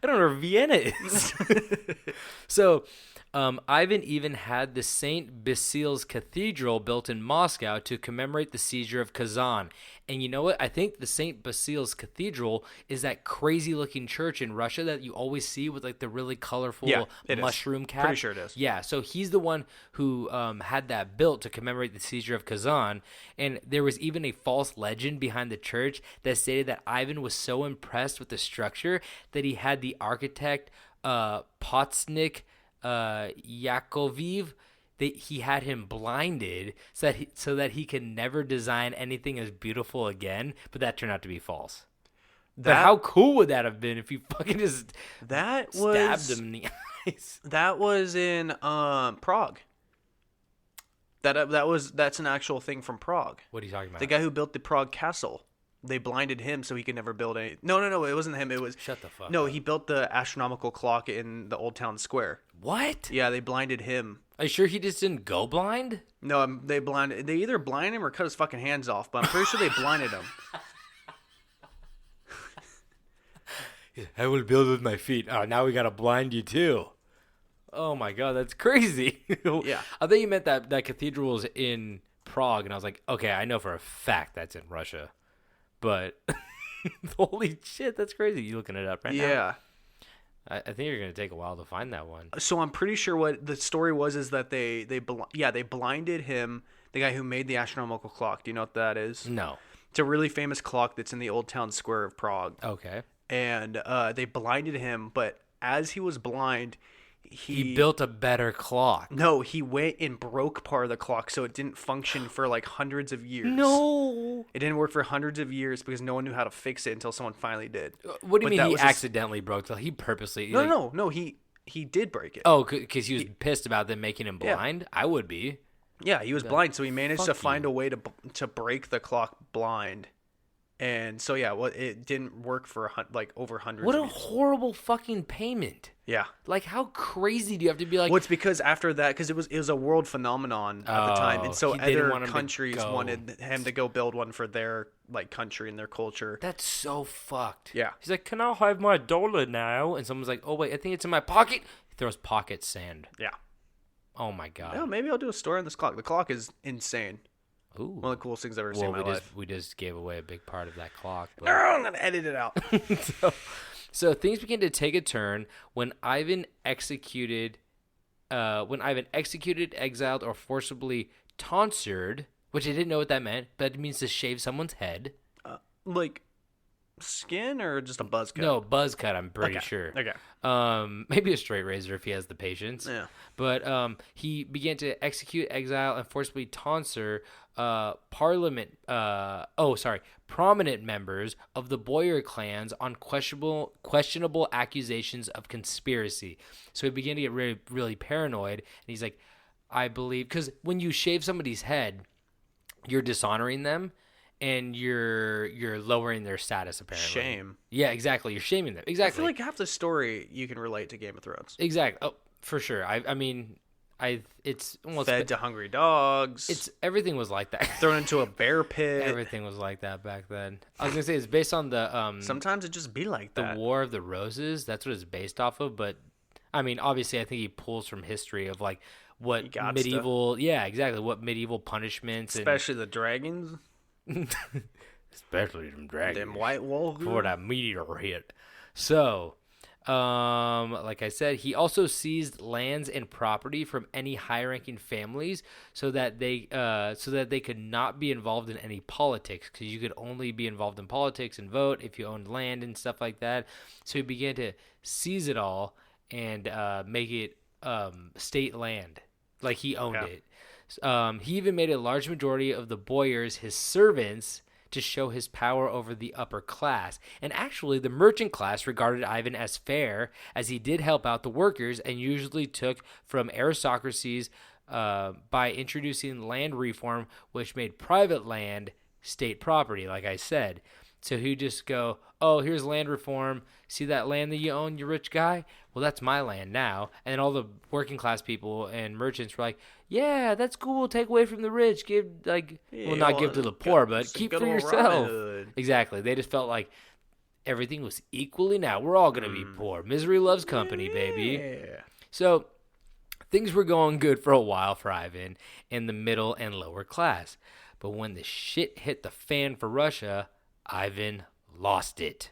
I don't know where Vienna is. So, Ivan even had the St. Basile's Cathedral built in Moscow to commemorate the seizure of Kazan. And you know what? I think the St. Basile's Cathedral is that crazy-looking church in Russia that you always see with like the really colorful mushroom cap. Pretty sure it is. Yeah, so he's the one who had that built to commemorate the seizure of Kazan. And there was even a false legend behind the church that stated that Ivan was so impressed with the structure that he had the architect Potsnik Yakoviv, he had him blinded so that he could never design anything as beautiful again, but that turned out to be false. But how cool would that have been if you fucking just stabbed him in the eyes? That was in Prague. That's an actual thing from Prague. What are you talking about? The guy who built the Prague castle. They blinded him so he could never build any. No, it wasn't him. It was. Shut the fuck No, up. he built the astronomical clock in the Old Town Square. What? Yeah, they blinded him. Are you sure he just didn't go blind? No, they either blinded him or cut his fucking hands off, but I'm pretty sure they blinded him. I will build with my feet. Oh, now we gotta blind you too. Oh my god, that's crazy. Yeah. I thought you meant that cathedral was in Prague, and I was like, okay, I know for a fact that's in Russia. But holy shit, that's crazy. You looking it up right now? Yeah. I think you're gonna take a while to find that one. So I'm pretty sure what the story was is that they blinded him, the guy who made the astronomical clock. Do you know what that is? No. It's a really famous clock that's in the old town square of Prague. Okay. And they blinded him, but as he was blind, He built a better clock. No, he went and broke part of the clock, so it didn't function for like hundreds of years. No. It didn't work for hundreds of years because no one knew how to fix it until someone finally did. What do you But that mean he was accidentally broke the? He purposely. No. He did break it. Oh, because he was pissed about them making him Yeah. blind. I would be. Yeah, he was blind, so he managed to fuck find you. a way to break the clock blind. And so yeah, well, it didn't work for like over hundreds. What of a years. horrible fucking payment. Yeah. Like, how crazy do you have to be? Like, Well, it's because after that, because it was a world phenomenon at the time, and so he didn't other want him to countries go. wanted him to go build one for their like country and their culture. that's so fucked. Yeah. He's like, can I have my dollar now? And someone's like, oh wait, I think it's in my pocket. He throws pocket sand. Yeah. Oh my god. Oh, maybe I'll do a story on this clock. The clock is insane. Ooh. One of the coolest things I've ever seen in my life. We just gave away a big part of that clock. No, I'm gonna edit it out. So things began to take a turn when Ivan executed, exiled, or forcibly tonsured, which I didn't know what that meant, but it means to shave someone's head. Like skin or just a buzz cut? No, buzz cut, I'm pretty Okay. sure. Okay. Maybe a straight razor if he has the patience. Yeah. But he began to execute, exile, and forcibly tonsure prominent members of the Boyar clans on questionable accusations of conspiracy. So he began to get really, really paranoid, and he's like, I believe, because when you shave somebody's head, you're dishonoring them. And you're lowering their status, apparently. Shame. Yeah, exactly. You're shaming them. I Exactly. feel like half the story you can relate to Game of Thrones. Exactly. Oh, for sure. It's almost Fed to hungry dogs. It's everything was like that. thrown into a bear pit. Everything was like that back then. I was gonna say it's based on the Sometimes it just be like the that. War of the Roses. That's what it's based off of. But I mean, obviously, I think he pulls from history of like what gots medieval, yeah, exactly, what medieval punishments, Especially the dragons. especially them dragons. Them White Wolves. Before that meteor hit. So, like I said, he also seized lands and property from any high-ranking families, so that they could not be involved in any politics, because you could only be involved in politics and vote if you owned land and stuff like that. So he began to seize it all and make it state land, like he owned it. He even made a large majority of the boyars his servants to show his power over the upper class. And actually, the merchant class regarded Ivan as fair, as he did help out the workers and usually took from aristocracies by introducing land reform, which made private land state property, like I said. So he'd just go, oh, here's land reform. See that land that you own, you rich guy? Well, that's my land now. And then all the working class people and merchants were like, yeah, that's cool. Take away from the rich. Give, like, well, not give to the poor, but keep for yourself. Exactly. They just felt like everything was equally now. We're all going to be poor. Misery loves company, baby. Yeah. So things were going good for a while for Ivan in the middle and lower class. But when the shit hit the fan for Russia, Ivan lost it.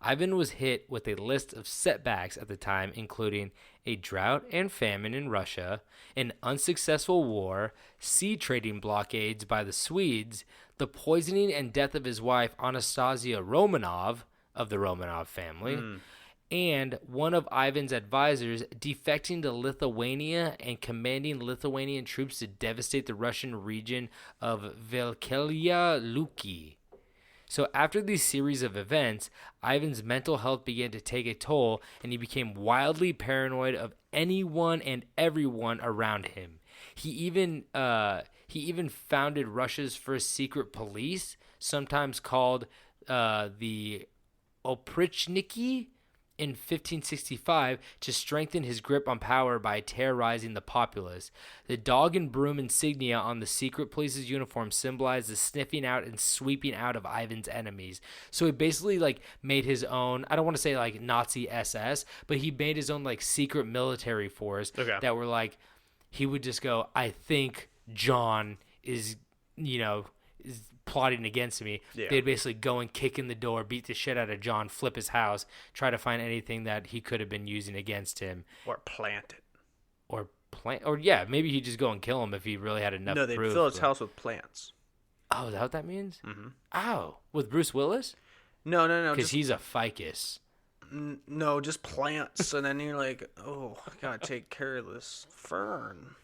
Ivan was hit with a list of setbacks at the time, including a drought and famine in Russia, an unsuccessful war, sea trading blockades by the Swedes, the poisoning and death of his wife Anastasia Romanov of the Romanov family, and one of Ivan's advisors defecting to Lithuania and commanding Lithuanian troops to devastate the Russian region of Velkelia Luki. So after these series of events, Ivan's mental health began to take a toll, and he became wildly paranoid of anyone and everyone around him. He even founded Russia's first secret police, sometimes called the Oprichniki, in 1565 to strengthen his grip on power by terrorizing the populace. The dog and broom insignia on the secret police's uniform symbolized the sniffing out and sweeping out of Ivan's enemies. So he basically like made his own, I don't want to say like Nazi SS, but he made his own like secret military force that were like, he would just go, I think John is, is plotting against me, Yeah. they'd basically go and kick in the door, beat the shit out of John, flip his house, try to find anything that he could have been using against him. Or plant it. Or yeah, maybe he'd just go and kill him if he really had enough No, they'd proof. fill his house with plants. Oh, is that what that means? Mm-hmm. Oh, with Bruce Willis? No. Because Just, he's a ficus. no, just plants. And then you're like, oh, I got to take care of this fern.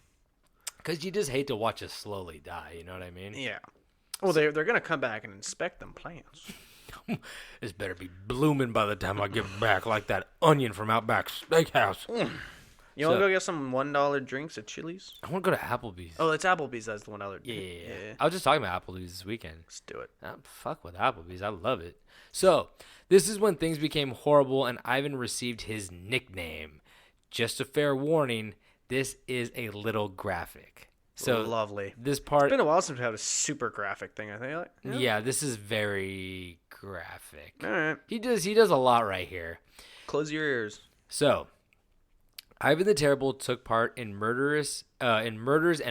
Because you just hate to watch us slowly die, you know what I mean? Yeah. Well, they're going to come back and inspect them plants. This better be blooming by the time I get back, like that onion from Outback Steakhouse. You want to go get some $1 drinks at Chili's? I want to go to Applebee's. Oh, it's Applebee's. That's the $1 drink. Yeah. I was just talking about Applebee's this weekend. Let's do it. Fuck with Applebee's. I love it. So, this is when things became horrible and Ivan received his nickname. Just a fair warning, this is a little graphic. So Lovely. This part... It's been a while since we had a super graphic thing, I think. Yeah, this is very graphic. All right. He does a lot right here. Close your ears. So, Ivan the Terrible took part in murders and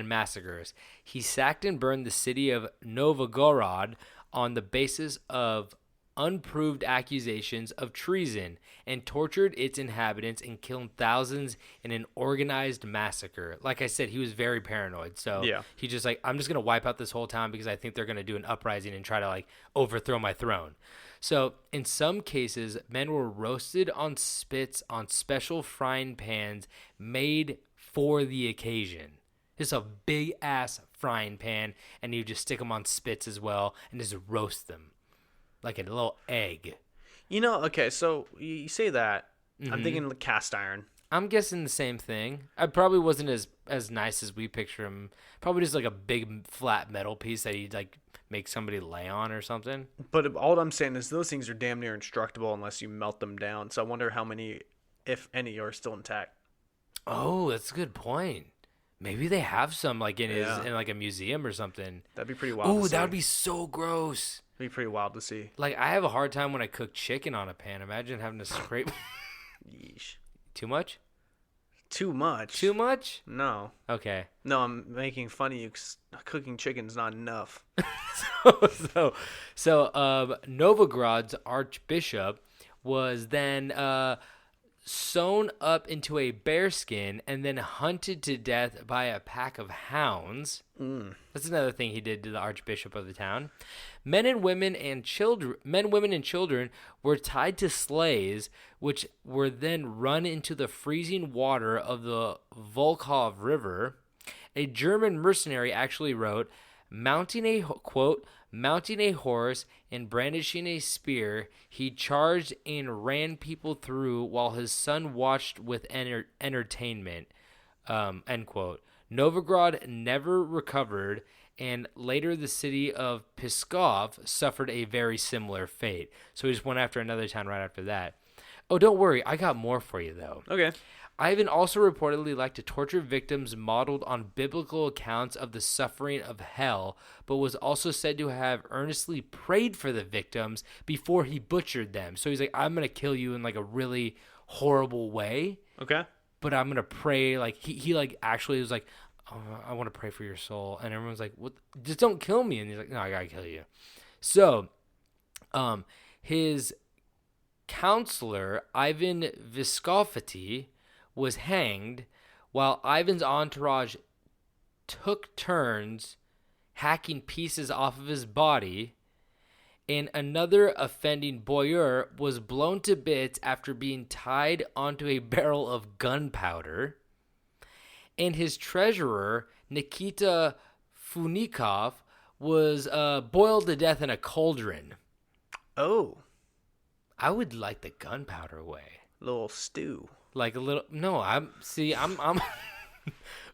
massacres. He sacked and burned the city of Novgorod on the basis of unproved accusations of treason and tortured its inhabitants and killed thousands in an organized massacre. Like I said, he was very paranoid. So Yeah. he just like, I'm just going to wipe out this whole town because I think they're going to do an uprising and try to like overthrow my throne. So in some cases, men were roasted on spits on special frying pans made for the occasion. Just a big ass frying pan, and you just stick them on spits as well and just roast them like a little egg. You know, okay, so you say that. Mm-hmm. I'm thinking cast iron. I'm guessing the same thing. I probably wasn't as nice as we picture him. Probably just like a big flat metal piece that he'd like make somebody lay on or something. But all I'm saying is those things are damn near indestructible unless you melt them down. So I wonder how many, if any, are still intact. Oh, that's a good point. Maybe they have some like in Yeah. in like a museum or something. That'd be pretty wild. Oh, to see. that would be so gross. That'd be pretty wild to see. Like I have a hard time when I cook chicken on a pan. Imagine having to scrape. Yeesh. Too much? Too much. Too much? No. Okay. No, I'm making fun of you 'cause cooking chicken's not enough. So Novograd's archbishop was then sewn up into a bearskin and then hunted to death by a pack of hounds. That's another thing he did to the archbishop of the town. Men, women, and children were tied to sleighs, which were then run into the freezing water of the Volkhov River. A German mercenary actually wrote, mounting a horse and brandishing a spear, he charged and ran people through while his son watched with entertainment. End quote. Novgorod never recovered, and later the city of Pskov suffered a very similar fate. So he just went after another town right after that. Oh, don't worry, I got more for you though. Okay. Ivan also reportedly liked to torture victims modeled on biblical accounts of the suffering of hell, but was also said to have earnestly prayed for the victims before he butchered them. So he's like, I'm going to kill you in like a really horrible way, Okay. but I'm going to pray. Like he like actually was like, oh, I want to pray for your soul. And everyone's like, what? Just don't kill me. And he's like, no, I got to kill you. So his counselor, Ivan Viscofati, was hanged, while Ivan's entourage took turns hacking pieces off of his body, and another offending boyar was blown to bits after being tied onto a barrel of gunpowder, and his treasurer, Nikita Funikov, was boiled to death in a cauldron. Oh. I would like the gunpowder way. Little stew. Like a little, no, I'm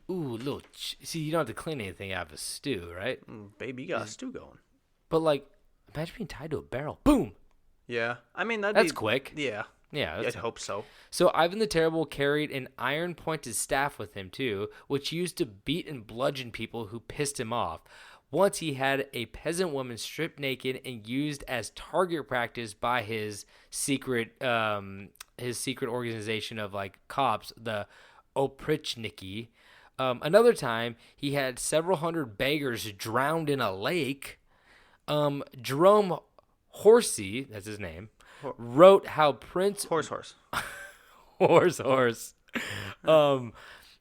ooh, little, see, you don't have to clean anything out of a stew, right? Baby, you got a stew going. But like, imagine being tied to a barrel. Boom! Yeah. I mean, That's quick. Yeah. Yeah, I'd hope so. So Ivan the Terrible carried an iron-pointed staff with him too, which he used to beat and bludgeon people who pissed him off. Once he had a peasant woman stripped naked and used as target practice by his secret organization of like cops, the Oprichniki. Another time, he had several hundred beggars drowned in a lake. Jerome Horsey, that's his name, wrote how Prince Horse. horse. No,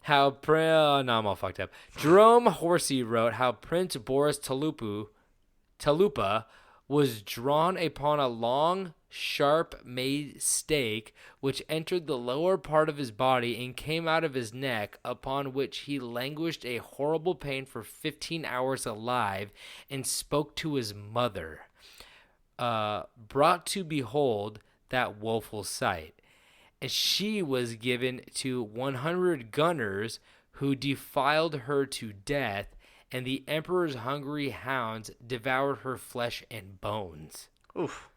I'm all fucked up. Jerome Horsey wrote how Prince Boris Talupa was drawn upon a long, sharp-made stake which entered the lower part of his body and came out of his neck, upon which he languished a horrible pain for 15 hours alive and spoke to his mother, brought to behold that woeful sight. And she was given to 100 gunners who defiled her to death, and the emperor's hungry hounds devoured her flesh and bones. Oof.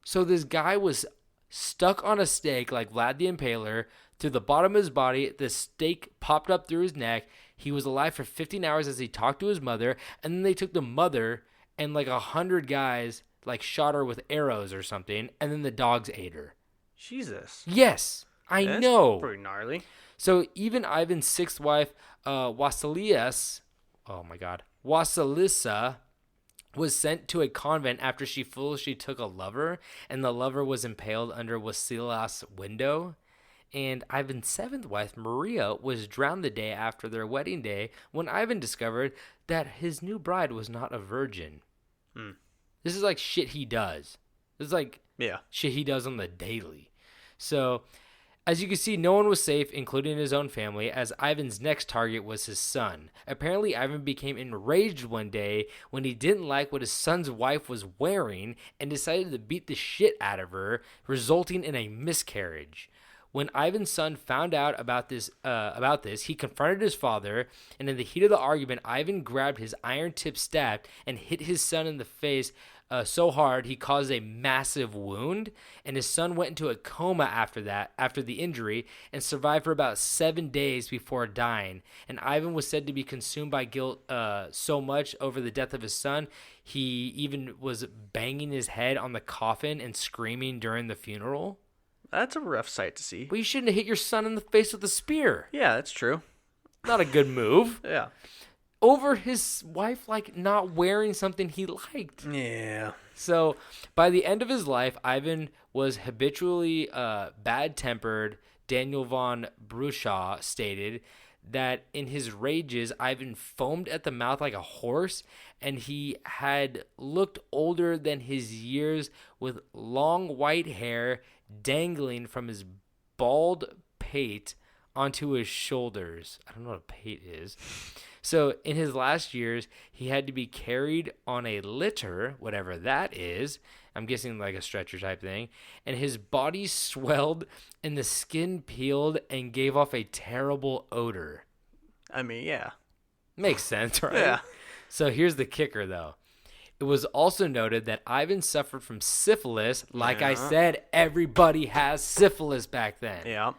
So this guy was stuck on a stake like Vlad the Impaler to the bottom of his body. The stake popped up through his neck. He was alive for 15 hours as he talked to his mother, and then they took the mother and like 100 guys like shot her with arrows or something, and then the dogs ate her. Jesus. Yes, I That's know. pretty gnarly. So even Ivan's sixth wife, Wasilisa, was sent to a convent after she foolishly took a lover, and the lover was impaled under Wasilas' window. And Ivan's seventh wife, Maria, was drowned the day after their wedding day when Ivan discovered that his new bride was not a virgin. This is like shit he does. This is like shit he does on the daily. So, as you can see, no one was safe, including his own family, as Ivan's next target was his son. Apparently, Ivan became enraged one day when he didn't like what his son's wife was wearing and decided to beat the shit out of her, resulting in a miscarriage. When Ivan's son found out about this, he confronted his father, and in the heat of the argument, Ivan grabbed his iron-tipped staff and hit his son in the face so hard he caused a massive wound, and his son went into a coma after the injury, and survived for about 7 days before dying. And Ivan was said to be consumed by guilt so much over the death of his son, he even was banging his head on the coffin and screaming during the funeral. That's a rough sight to see. Well, you shouldn't have hit your son in the face with a spear. Yeah, that's true. Not a good move. Yeah. Over his wife, like, not wearing something he liked. Yeah. So, by the end of his life, Ivan was habitually bad-tempered. Daniel von Brushaw stated that in his rages, Ivan foamed at the mouth like a horse, and he had looked older than his years, with long white hair dangling from his bald pate onto his shoulders. I don't know what a pate is. So in his last years, he had to be carried on a litter, whatever that is. I'm guessing like a stretcher type thing. And his body swelled and the skin peeled and gave off a terrible odor. I mean, yeah. Makes sense, right? Yeah. So here's the kicker, though. It was also noted that Ivan suffered from syphilis. Like I said, everybody has syphilis back then. Yeah.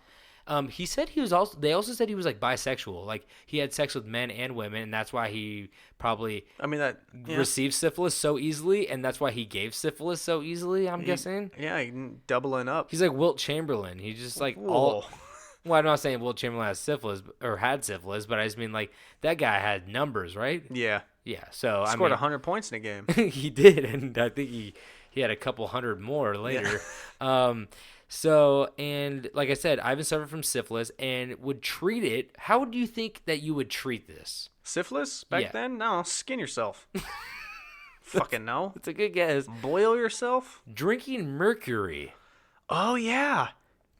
He said he was also. They also said he was like bisexual. Like he had sex with men and women, and that's why he probably. Received syphilis so easily, and that's why he gave syphilis so easily. I'm guessing. Yeah, doubling up. He's like Wilt Chamberlain. He's just like all. Well, I'm not saying Wilt Chamberlain has syphilis or had syphilis, but I just mean like that guy had numbers, right? Yeah. Yeah. So Scored 100 points in a game. He did, and I think he had a couple hundred more later. Yeah. So, and like I said, Ivan suffered from syphilis and would treat it. How would you think that you would treat this? Syphilis back then? No, skin yourself. Fucking no. It's a good guess. Boil yourself? Drinking mercury. Oh yeah.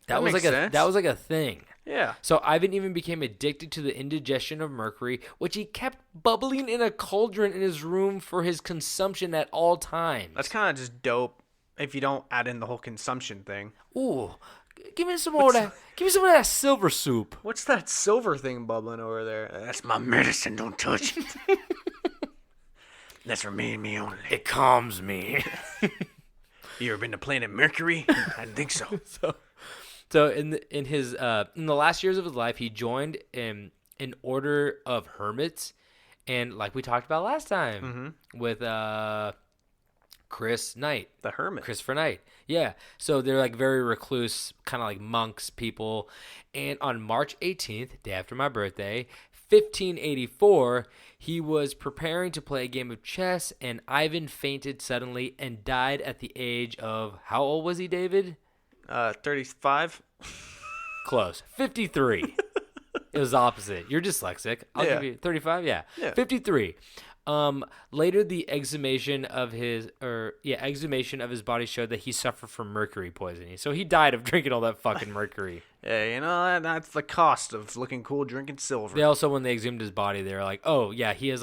That was like sense. That was like a thing. Yeah. So Ivan even became addicted to the indigestion of mercury, which he kept bubbling in a cauldron in his room for his consumption at all times. That's kind of just dope if you don't add in the whole consumption thing. Ooh, give me some more of that. Give me some of that silver soup. What's that silver thing bubbling over there? That's my medicine. Don't touch it. That's for me and me only. It calms me. You ever been to planet Mercury? I think so. So in the last years of his life, he joined an order of hermits, and like we talked about last time with Chris Knight, the hermit, Christopher Knight. Yeah, so they're like very recluse, kind of like monks people. And on March 18th, day after my birthday, 1584, he was preparing to play a game of chess, and Ivan fainted suddenly and died at the age of, how old was he, David? 35. Close. 53. It was opposite. You're dyslexic. I'll Yeah. give you 35. Yeah. Yeah. 53. Later, the exhumation of his body showed that he suffered from mercury poisoning. So he died of drinking all that fucking mercury. Yeah, you know, that's the cost of looking cool drinking silver. They also, when they exhumed his body, they were like, oh yeah, he has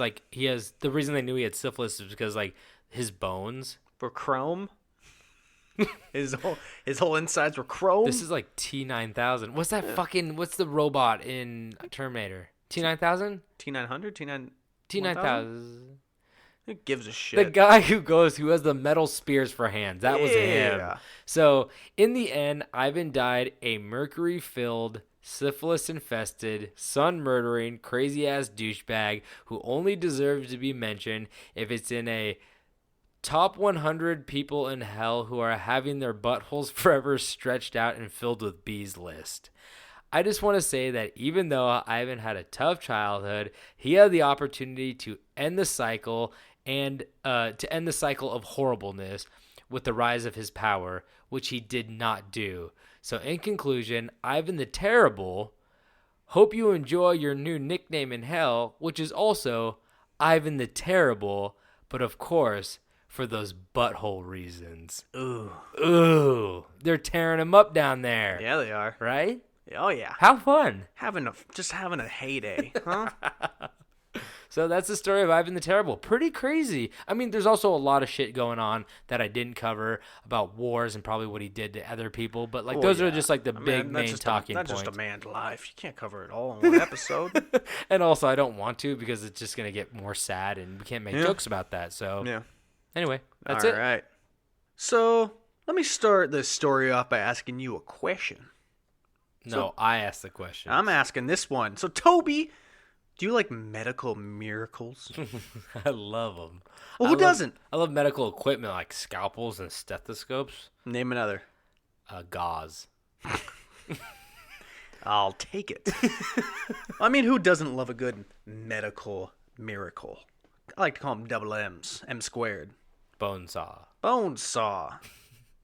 the reason they knew he had syphilis is because like his bones. For chrome. his whole insides were chrome. This is like T-9000. What's that fucking? What's the robot in Terminator? T-9000. T900, T9. T-9000. Who gives a shit? The guy who has the metal spears for hands. That was him. So in the end, Ivan died a mercury-filled, syphilis-infested, sun-murdering, crazy-ass douchebag who only deserves to be mentioned if it's in a top 100 people in hell who are having their buttholes forever stretched out and filled with bees list. I just want to say that even though Ivan had a tough childhood, he had the opportunity to end the cycle of horribleness with the rise of his power, which he did not do. So in conclusion, Ivan the Terrible, hope you enjoy your new nickname in hell, which is also Ivan the Terrible, but of course, for those butthole reasons. Ooh. They're tearing him up down there. Yeah, they are. Right? Oh yeah. How fun. Having a heyday, huh? So that's the story of Ivan the Terrible. Pretty crazy. I mean, there's also a lot of shit going on that I didn't cover about wars and probably what he did to other people. But like those are just like the main talking points. That's just a man's life. You can't cover it all in one episode. And also, I don't want to because it's just gonna get more sad, and we can't make jokes about that. So anyway, that's it. All right. So let me start this story off by asking you a question. No, I asked the question. I'm asking this one. So Toby, do you like medical miracles? I love them. Well, who doesn't? I love medical equipment like scalpels and stethoscopes. Name another. Gauze. I'll take it. I mean, who doesn't love a good medical miracle? I like to call them double M's. M squared. Bone saw. Bone saw.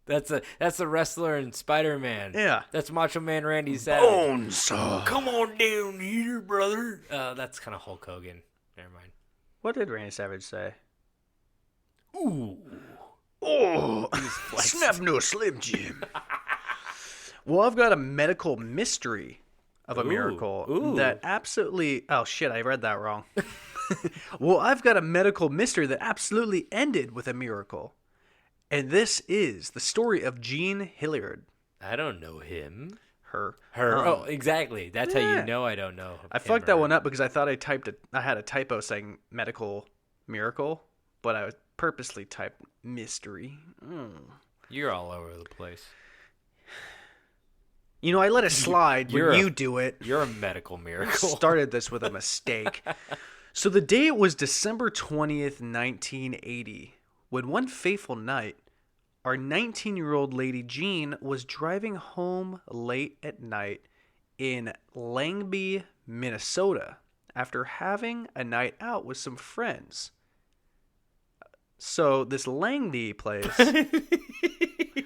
That's a wrestler in Spider-Man. Yeah. That's Macho Man Randy Savage. Bone saw. Come on down here, brother. That's kind of Hulk Hogan. Never mind. What did Randy Savage say? Ooh. Oh, snap no Slim Jim. Well, I've got a medical mystery of a miracle that absolutely... Oh, shit, I read that wrong. Well, I've got a medical mystery that absolutely ended with a miracle. And this is the story of Jean Hilliard. I don't know him. Her. Oh, exactly. That's how you know I don't know. I fucked that one up because I thought I had a typo saying medical miracle, but I purposely typed mystery. You're all over the place. You know, I let it slide when you do it. You're a medical miracle. Started this with a mistake. So the date was December 20th, 1980. When one fateful night, our 19-year-old lady Jean was driving home late at night in Langby, Minnesota, after having a night out with some friends. So this Langby place...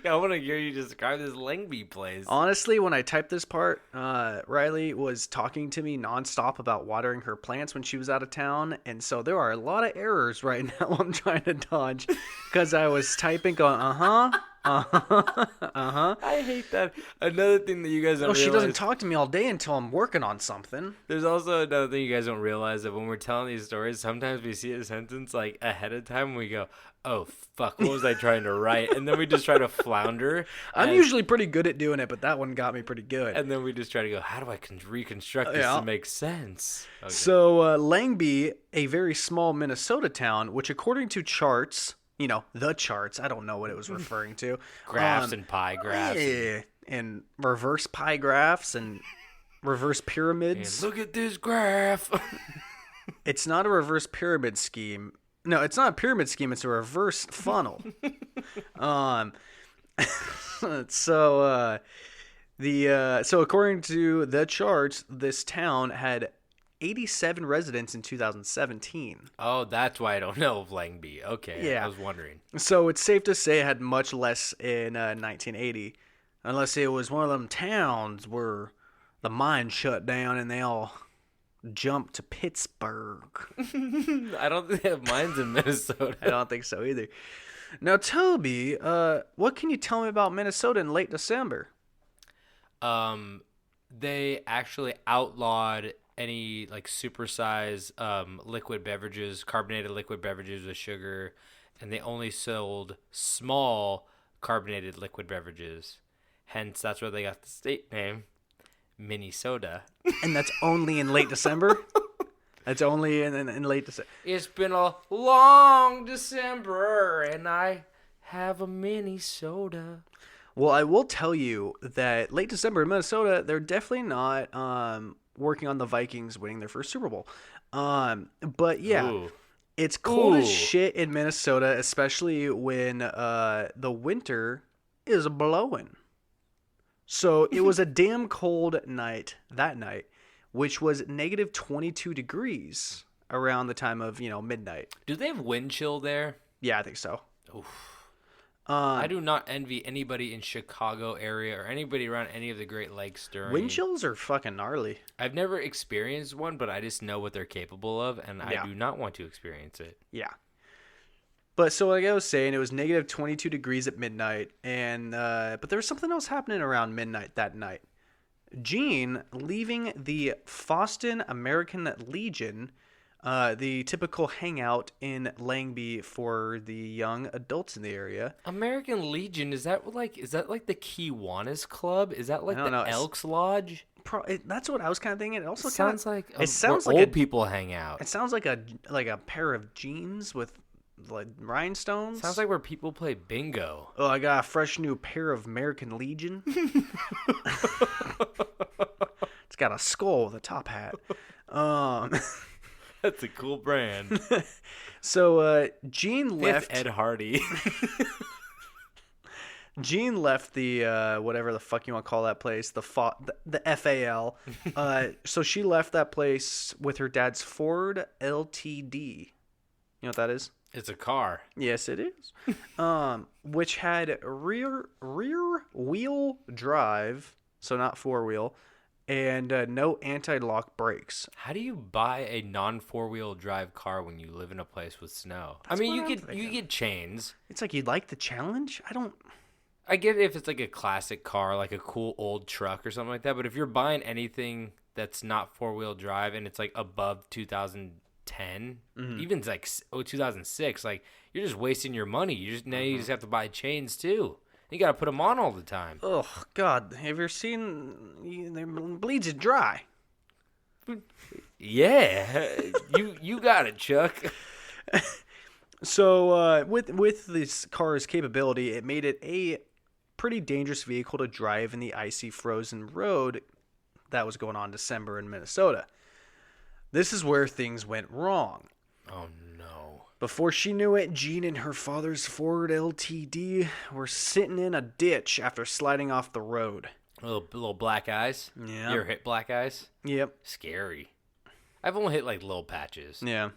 I want to hear you describe this Langby place. Honestly, when I typed this part, Riley was talking to me nonstop about watering her plants when she was out of town, and so there are a lot of errors right now I'm trying to dodge because I was typing going, I hate that. Another thing that you guys don't realize. She doesn't talk to me all day until I'm working on something. There's also another thing you guys don't realize, that when we're telling these stories, sometimes we see a sentence like ahead of time and we go, oh, fuck, what was I trying to write? And then we just try to flounder. I'm usually pretty good at doing it, but that one got me pretty good. And then we just try to go, how do I reconstruct this to make sense? Okay. So Langby, a very small Minnesota town, which according to charts, you know, the charts, I don't know what it was referring to. Graphs and pie graphs. Yeah, and reverse pie graphs and reverse pyramids. And look at this graph. It's not a reverse pyramid scheme. No, it's not a pyramid scheme. It's a reverse funnel. So according to the charts, this town had 87 residents in 2017. Oh, that's why I don't know of Langby. Okay, Yeah. I was wondering. So it's safe to say it had much less in 1980, unless it was one of them towns where the mine shut down and they all jumped to Pittsburgh. I don't think they have mines in Minnesota. I don't think so either. Now, Toby, what can you tell me about Minnesota in late December? They actually outlawed any like supersize liquid beverages, carbonated liquid beverages with sugar, and they only sold small carbonated liquid beverages. Hence, that's where they got the state name, Minnesota. And that's only in late December? That's only in late December. It's been a long December, and I have a Minnesota. Well, I will tell you that late December in Minnesota, they're definitely not working on the Vikings winning their first Super Bowl. But yeah, Ooh. it's cold as Ooh. shit in Minnesota, especially when the winter is blowing. So it was a damn cold night that night, which was negative 22 degrees around the time of, midnight. Do they have wind chill there? Yeah, I think so. I do not envy anybody in Chicago area or anybody around any of the Great Lakes during. Wind chills are fucking gnarly. I've never experienced one, but I just know what they're capable of, and Yeah. I do not want to experience it. Yeah. But so like I was saying, it was negative 22 degrees at midnight, and but there was something else happening around midnight that night. Gene leaving the Foston American Legion, the typical hangout in Langby for the young adults in the area. American Legion, is that like the Kiwanis Club? Is that like I don't the know. Elks Lodge? That's what I was kind of thinking. It also It sounds kinda, like it sounds where like old people hang out. It sounds like a pair of jeans with like rhinestones. Sounds like where people play bingo. Oh, I got a fresh new pair of American Legion. It's got a skull with a top hat. That's a cool brand. So Gene Fifth left. Ed Hardy. Gene left the whatever the fuck you want to call that place, the FAL. So she left that place with her dad's Ford LTD. You know what that is? It's a car. Yes, it is. Which had rear wheel drive, so not four wheel, and no anti-lock brakes. How do you buy a non-four-wheel drive car when you live in a place with snow? That's I mean, what you I'm get thinking. chains. It's like, you'd like the challenge? I get it if it's like a classic car, like a cool old truck or something like that. But if you're buying anything that's not four-wheel drive and it's like above 2010, even like 2006, like you're just wasting your money. Now you just have to buy chains too. You got to put them on all the time. Oh, God. Have you ever seen... It bleeds it dry. Yeah, you got it, Chuck. So with this car's capability, it made it a pretty dangerous vehicle to drive in the icy, frozen road that was going on in December in Minnesota. This is where things went wrong. Oh, no. Before she knew it, Jean and her father's Ford LTD were sitting in a ditch after sliding off the road. Little black eyes. Yeah. You ever hit black eyes? Yep. Scary. I've only hit like little patches. Yeah.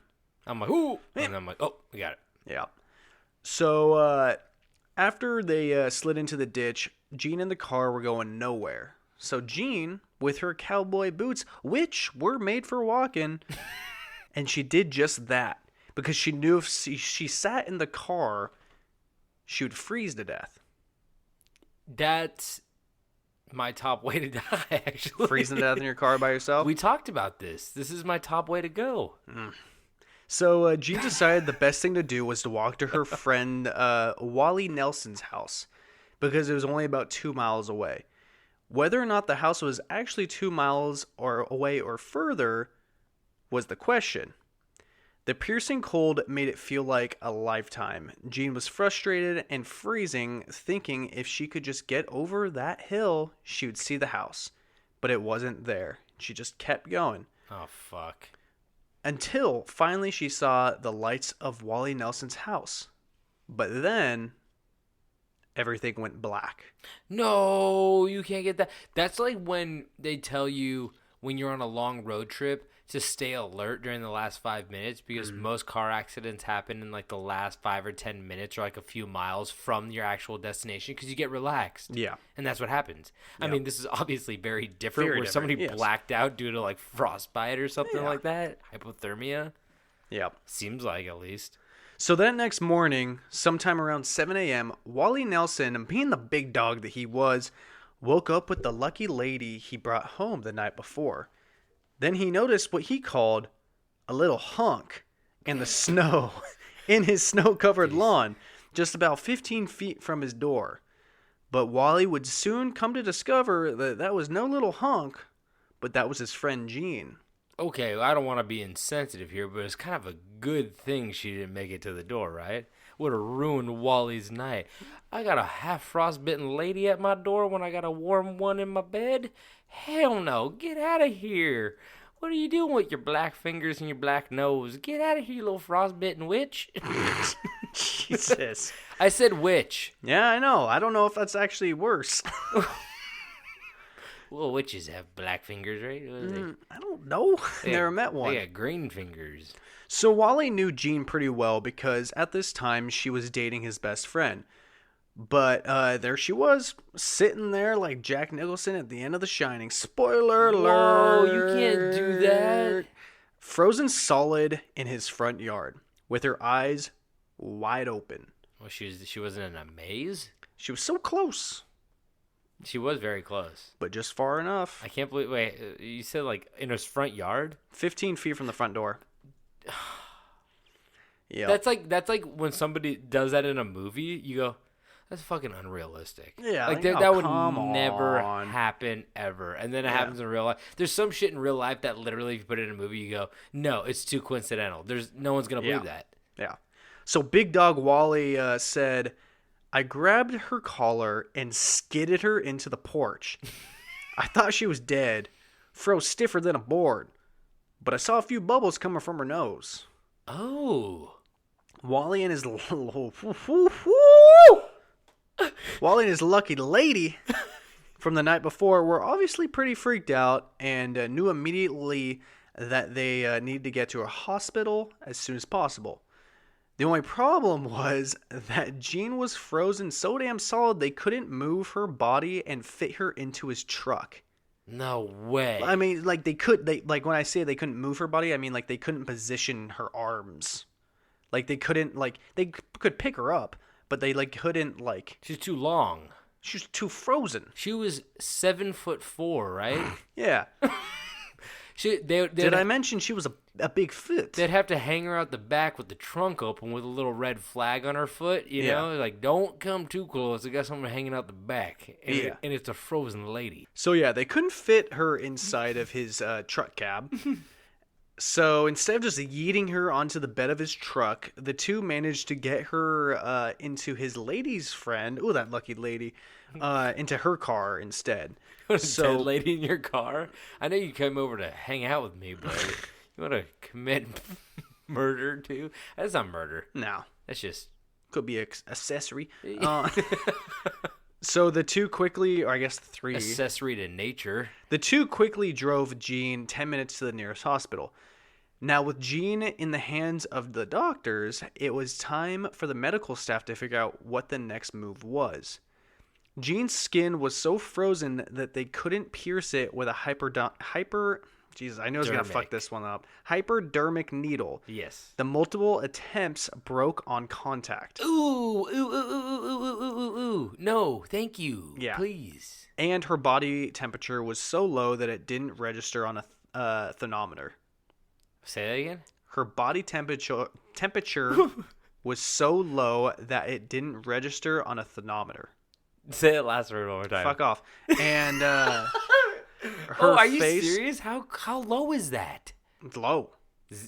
I'm like, ooh, and I'm like, oh, we got it. Yeah. So after they slid into the ditch, Jean and the car were going nowhere. So Jean, with her cowboy boots, which were made for walking, and she did just that because she knew if she sat in the car, she would freeze to death. That's my top way to die, actually. Freezing to death in your car by yourself? We talked about this. This is my top way to go. So Jean decided the best thing to do was to walk to her friend Wally Nelson's house because it was only about 2 miles away. Whether or not the house was actually 2 miles or away or further was the question. The piercing cold made it feel like a lifetime. Jean was frustrated and freezing, thinking if she could just get over that hill, she would see the house. But it wasn't there. She just kept going. Oh, fuck. Until finally she saw the lights of Wally Nelson's house. But then everything went black. No, you can't get that. That's like when they tell you when you're on a long road trip to stay alert during the last 5 minutes because most car accidents happen in like the last 5 or 10 minutes or like a few miles from your actual destination because you get relaxed. Yeah. And that's what happens. I Yeah. mean, this is obviously very different Very where different, somebody yes. blacked out due to like frostbite or something Yeah. like that. Hypothermia. Yep. Seems like at least. So that next morning, sometime around 7 a.m., Wally Nelson, being the big dog that he was, woke up with the lucky lady he brought home the night before. Then he noticed what he called a little hunk in the snow in his snow-covered lawn, just about 15 feet from his door. But Wally would soon come to discover that that was no little hunk, but that was his friend Gene. Okay, I don't want to be insensitive here, but it's kind of a good thing she didn't make it to the door, right? Would have ruined Wally's night. I got a half frostbitten lady at my door when I got a warm one in my bed? Hell no, get out of here. What are you doing with your black fingers and your black nose? Get out of here, you little frostbitten witch. Jesus. I said witch. Yeah, I know. I don't know if that's actually worse. Well, witches have black fingers, right? What is it? I don't know. Never met one. They got green fingers. So Wally knew Jean pretty well because at this time she was dating his best friend. But there she was, sitting there like Jack Nicholson at the end of The Shining. Spoiler alert! Whoa, you can't do that. Frozen solid in his front yard, with her eyes wide open. Well, she wasn't in a maze? She was so close, She was very close. but just far enough. I can't believe. Wait, you said like in his front yard? 15 feet from the front door. Yeah. That's like when somebody does that in a movie. You go, that's fucking unrealistic. Yeah, like like, that, oh, that would come never on. happen ever. And then it Yeah. happens in real life. There's some shit in real life that literally, if you put it in a movie, you go, no, it's too coincidental. There's no one's gonna believe that. Yeah. So Big Dog Wally said, I grabbed her collar and skidded her into the porch. I thought she was dead, froze stiffer than a board, but I saw a few bubbles coming from her nose. Oh, Wally and his Wally and his lucky lady from the night before were obviously pretty freaked out and knew immediately that they needed to get to a hospital as soon as possible. The only problem was that Jean was frozen so damn solid they couldn't move her body and fit her into his truck. no way. I mean, like like when I say they couldn't move her body, I mean like they couldn't position her arms. Like they couldn't, like they could pick her up, but they like couldn't, like She's too long. she was too frozen. She was 7'4", right? Yeah. Did Did I mention she was a big foot? They'd have to hang her out the back with the trunk open with a little red flag on her foot, you know? Like, don't come too close. I got someone hanging out the back. And, Yeah. and it's a frozen lady. So yeah, they couldn't fit her inside of his truck cab. So instead of just yeeting her onto the bed of his truck, the two managed to get her into his lady's friend, ooh, that lucky lady, into her car instead. So, dead lady in your car? I know you came over to hang out with me, but you want to commit murder too? That's not murder. No, That's just... could be accessory. So the two quickly, or I guess the three, accessory to nature. the two quickly drove Jean 10 minutes to the nearest hospital. Now, with Jean in the hands of the doctors, it was time for the medical staff to figure out what the next move was. Jean's skin was so frozen that they couldn't pierce it with a Jesus, I know I was going to fuck Dermic. this one up. Hypodermic needle. Yes. The multiple attempts broke on contact. Ooh, ooh, ooh, ooh, ooh, ooh, ooh, ooh, ooh. No, thank you. Yeah. Please. And her body temperature was so low that it didn't register on a thermometer. Say that again? Her body temperature was so low that it didn't register on a thermometer. Say it last word one more time. Fuck off. And her are you face, serious? How low is that? It's low.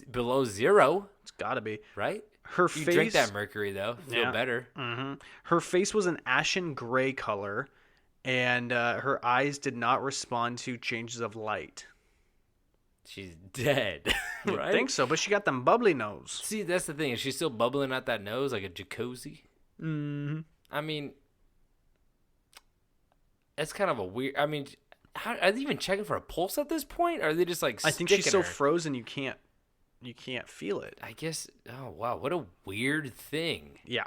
Below zero, It's got to be. right? Her You face. drink that mercury though, feel Yeah. better. Her face was an ashen gray color, and her eyes did not respond to changes of light. She's dead, You'd right? think so, but she got them bubbly nose. See, that's the thing. Is she still bubbling out that nose like a jacuzzi? Mm-hmm. I mean, it's kind of a weird. I mean, How, are they even checking for a pulse at this point? Or are they just like I think she's sticking so her? frozen you can't feel it. I guess. Oh wow, what a weird thing. Yeah.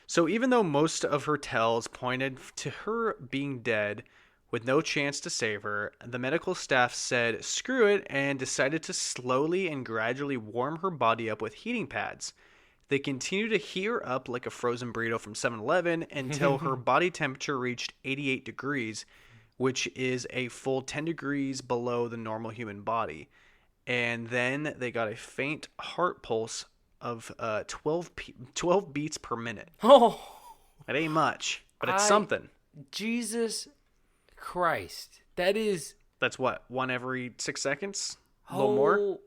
So even though most of her tells pointed to her being dead with no chance to save her, the medical staff said screw it and decided to slowly and gradually warm her body up with heating pads. They continued to heat her up like a frozen burrito from 7-Eleven until her body temperature reached 88 degrees, which is a full 10 degrees below the normal human body. And then they got a faint heart pulse of 12 beats per minute. Oh, It ain't much, but it's something. Jesus Christ, that is. That's what, one every 6 seconds? A little more?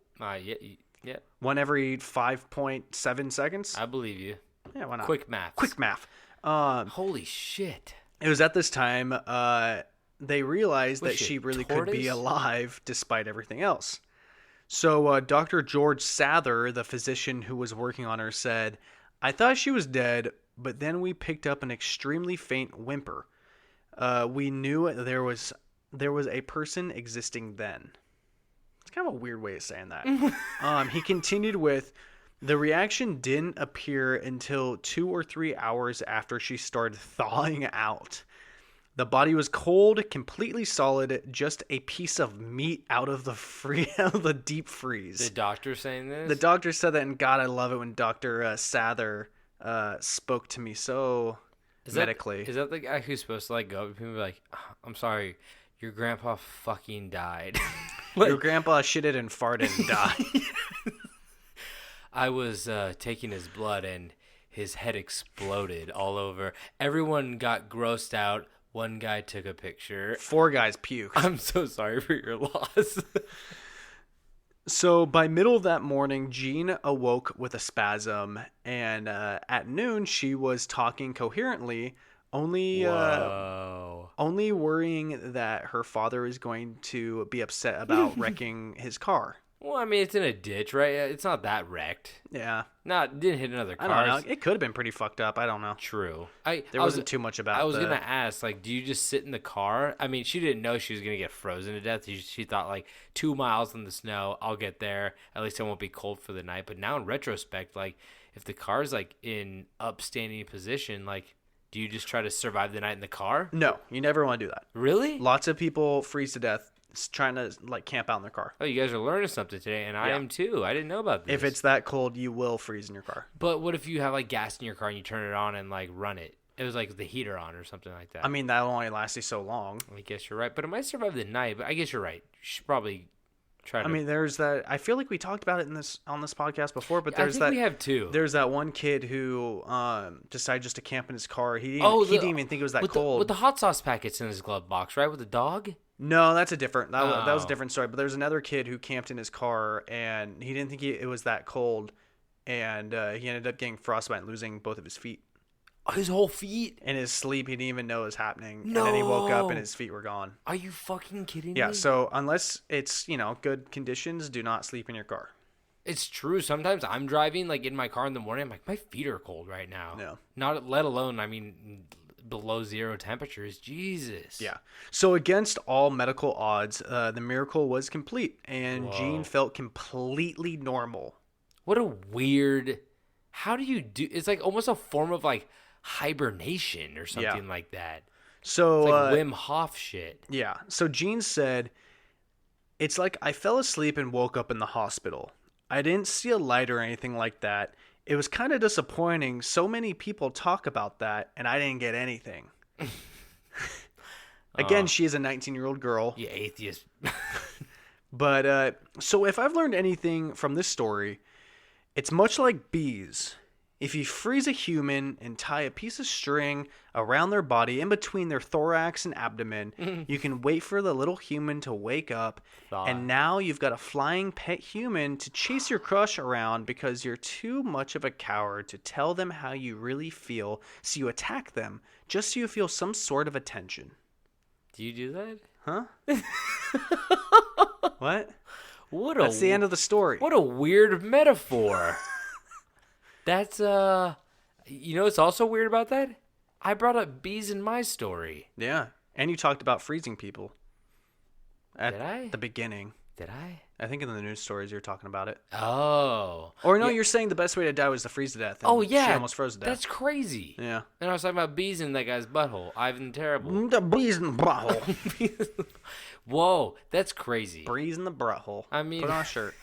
Yeah, One every 5.7 seconds? I believe you. Yeah, why not? Quick math. Quick math. Holy shit. It was at this time they realized Was that she a she really could be tortoise? alive despite everything else. So Dr. George Sather, the physician who was working on her, said, I thought she was dead, but then we picked up an extremely faint whimper. We knew there was a person existing then. It's kind of a weird way of saying that. He continued with, the reaction didn't appear until 2 or 3 hours after she started thawing out. The body was cold, completely solid, just a piece of meat out of the deep freeze. The doctor saying this? The doctor said that, and God, I love it when Dr. Sather spoke to me so medically. Is that the guy who's supposed to like go up to people and be like, "Oh, I'm sorry, your grandpa fucking died. Your grandpa shitted and farted and died. I was taking his blood and his head exploded all over. Everyone got grossed out. One guy took a picture. 4 guys puked. I'm so sorry for your loss." So by middle of that morning, Jean awoke with a spasm, and at noon she was talking coherently, only worrying that her father is going to be upset about wrecking his car. Well, I mean, it's in a ditch, right? It's not that wrecked. Yeah. It didn't hit another car. I don't know. It could have been pretty fucked up. I don't know. True. There wasn't too much about it. I was going to ask, like, do you just sit in the car? I mean, she didn't know she was going to get frozen to death. She thought, like, 2 miles in the snow, I'll get there. At least I won't be cold for the night. But now in retrospect, like, if the car's, like, in upstanding position, like, do you just try to survive the night in the car? No, you never want to do that. Really? Lots of people freeze to death trying to, like, camp out in their car. Oh, you guys are learning something today, and I am too. I didn't know about this. If it's that cold, you will freeze in your car. But what if you have, like, gas in your car and you turn it on and, like, run it? It was, like, the heater on or something like that. I mean, that'll only last you so long. I guess you're right. But it might survive the night. But I guess you're right. You should probably try to... I mean, there's that. I feel like we talked about it on this podcast before, but there's I think we have too. There's that one kid who decided just to camp in his car. He didn't even think it was that cold. With the hot sauce packets in his glove box, right? With the dog? No, that's a different. That was a different story. But there's another kid who camped in his car, and he didn't think it was that cold, and he ended up getting frostbite and losing both of his feet. His whole feet? In his sleep, he didn't even know it was happening. No. And then he woke up and his feet were gone. Are you fucking kidding me? Yeah, so unless it's, good conditions, do not sleep in your car. It's true. Sometimes I'm driving, like, in my car in the morning. I'm like, my feet are cold right now. No. Not let alone, I mean, below 0 temperatures. Jesus. Yeah. So against all medical odds, the miracle was complete, and Jean felt completely normal. What a weird... How do you do... It's like almost a form of, like, hibernation or something like that. So it's like Wim Hof shit. Yeah. So Jean said, it's like I fell asleep and woke up in the hospital. I didn't see a light or anything like that. It was kind of disappointing. So many people talk about that, and I didn't get anything. Again, she is a 19-year-old girl. You atheist. But so if I've learned anything from this story, it's much like bees. If you freeze a human and tie a piece of string around their body in between their thorax and abdomen, you can wait for the little human to wake up. And now you've got a flying pet human to chase your crush around because you're too much of a coward to tell them how you really feel. So you attack them just so you feel some sort of attention. Do you do that? Huh? What? That's the end of the story. What a weird metaphor. That's, what's also weird about that? I brought up bees in my story. Yeah. And you talked about freezing people. At Did I? the beginning. Did I? I think in the news stories you're talking about it. Oh. Or no, Yeah. you're saying the best way to die was to freeze to death. And Oh, yeah. She almost froze to death. That's crazy. Yeah. And I was talking about bees in that guy's butthole. Ivan the Terrible. The breeze in the butthole. Whoa, that's crazy. Breeze in the butthole. I mean- Put on a shirt.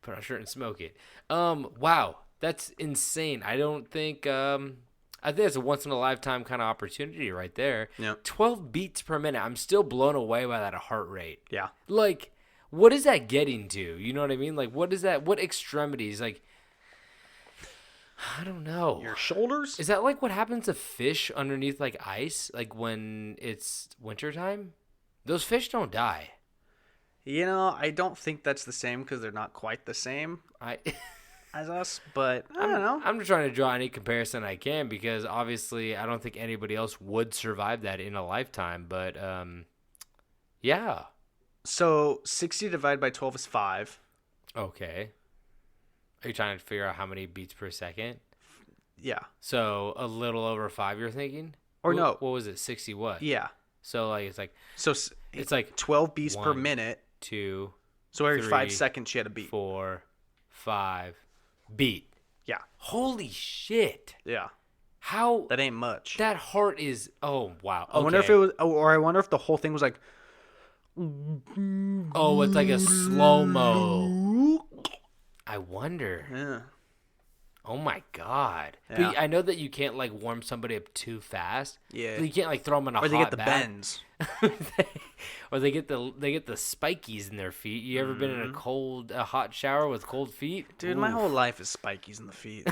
Put on a shirt and smoke it. Wow, that's insane. I don't think. I think it's a once in a lifetime kind of opportunity right there. Yeah. 12 beats per minute. I'm still blown away by that heart rate. Yeah. Like, what is that getting to? You know what I mean? Like, what is that? What extremities? Like, I don't know. Your shoulders? Is that like what happens to fish underneath like ice? Like when it's wintertime? Those fish don't die. You know, I don't think that's the same because they're not quite the same as us, but I don't know. I'm just trying to draw any comparison I can because obviously I don't think anybody else would survive that in a lifetime. But yeah. So 60 divided by 12 is 5. Okay. Are you trying to figure out how many beats per second? Yeah. So a little over 5, you're thinking? Or no. What was it? 60 what? Yeah. So like So it's like 12 beats per 1, minute. 2, So every 3, 5 seconds she had a beat. 4, 5 beat. Yeah. Holy shit. Yeah. How That ain't much. that heart is wow. Okay. I wonder if it was, or I wonder if the whole thing was like, Oh, it's like a slow-mo. I wonder. yeah. Oh my god. Yeah. But I know that you can't like warm somebody up too fast. Yeah. But you can't like throw them in a Or hot they get the bath. bends. Or they get the spikies in their feet. You ever been in a hot shower with cold feet? Dude, my Oof. whole life is spikies in the feet.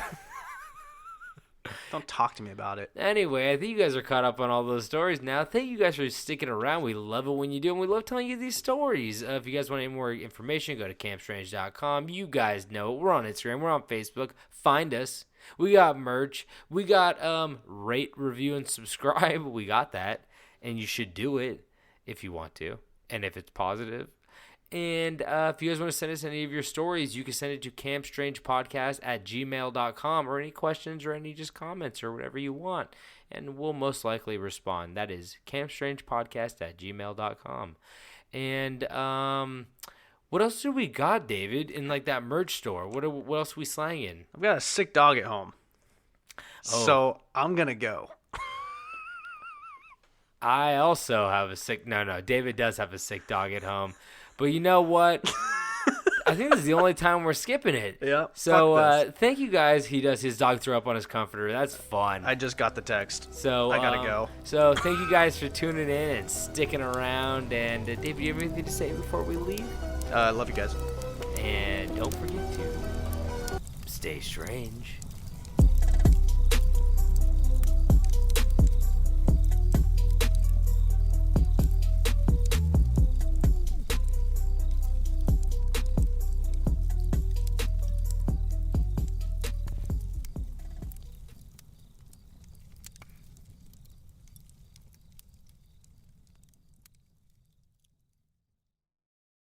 Don't talk to me about it. Anyway, I think you guys are caught up on all those stories now. Thank you guys for sticking around. We love it when you do, and we love telling you these stories. If you guys want any more information, go to campstrange.com. You guys know we're on Instagram. We're on Facebook. Find us. We got merch. We got rate, review, and subscribe. We got that, and you should do it if you want to, and if it's positive. And if you guys want to send us any of your stories, you can send it to campstrangepodcast@gmail.com or any questions or any just comments or whatever you want. And we'll most likely respond. That is campstrangepodcast@gmail.com. And what else do we got, David, in like that merch store? What else are we slanging? I've got a sick dog at home. So I'm going to go. I also have a sick... No, David does have a sick dog at home. But you know what? I think this is the only time we're skipping it. Yeah, So fuck this. thank you guys. He does his dog throw up on his comforter. That's fun. I just got the text. So I gotta go. So thank you guys for tuning in and sticking around. And Dave, do you have anything to say before we leave? Love you guys. And don't forget to stay strange.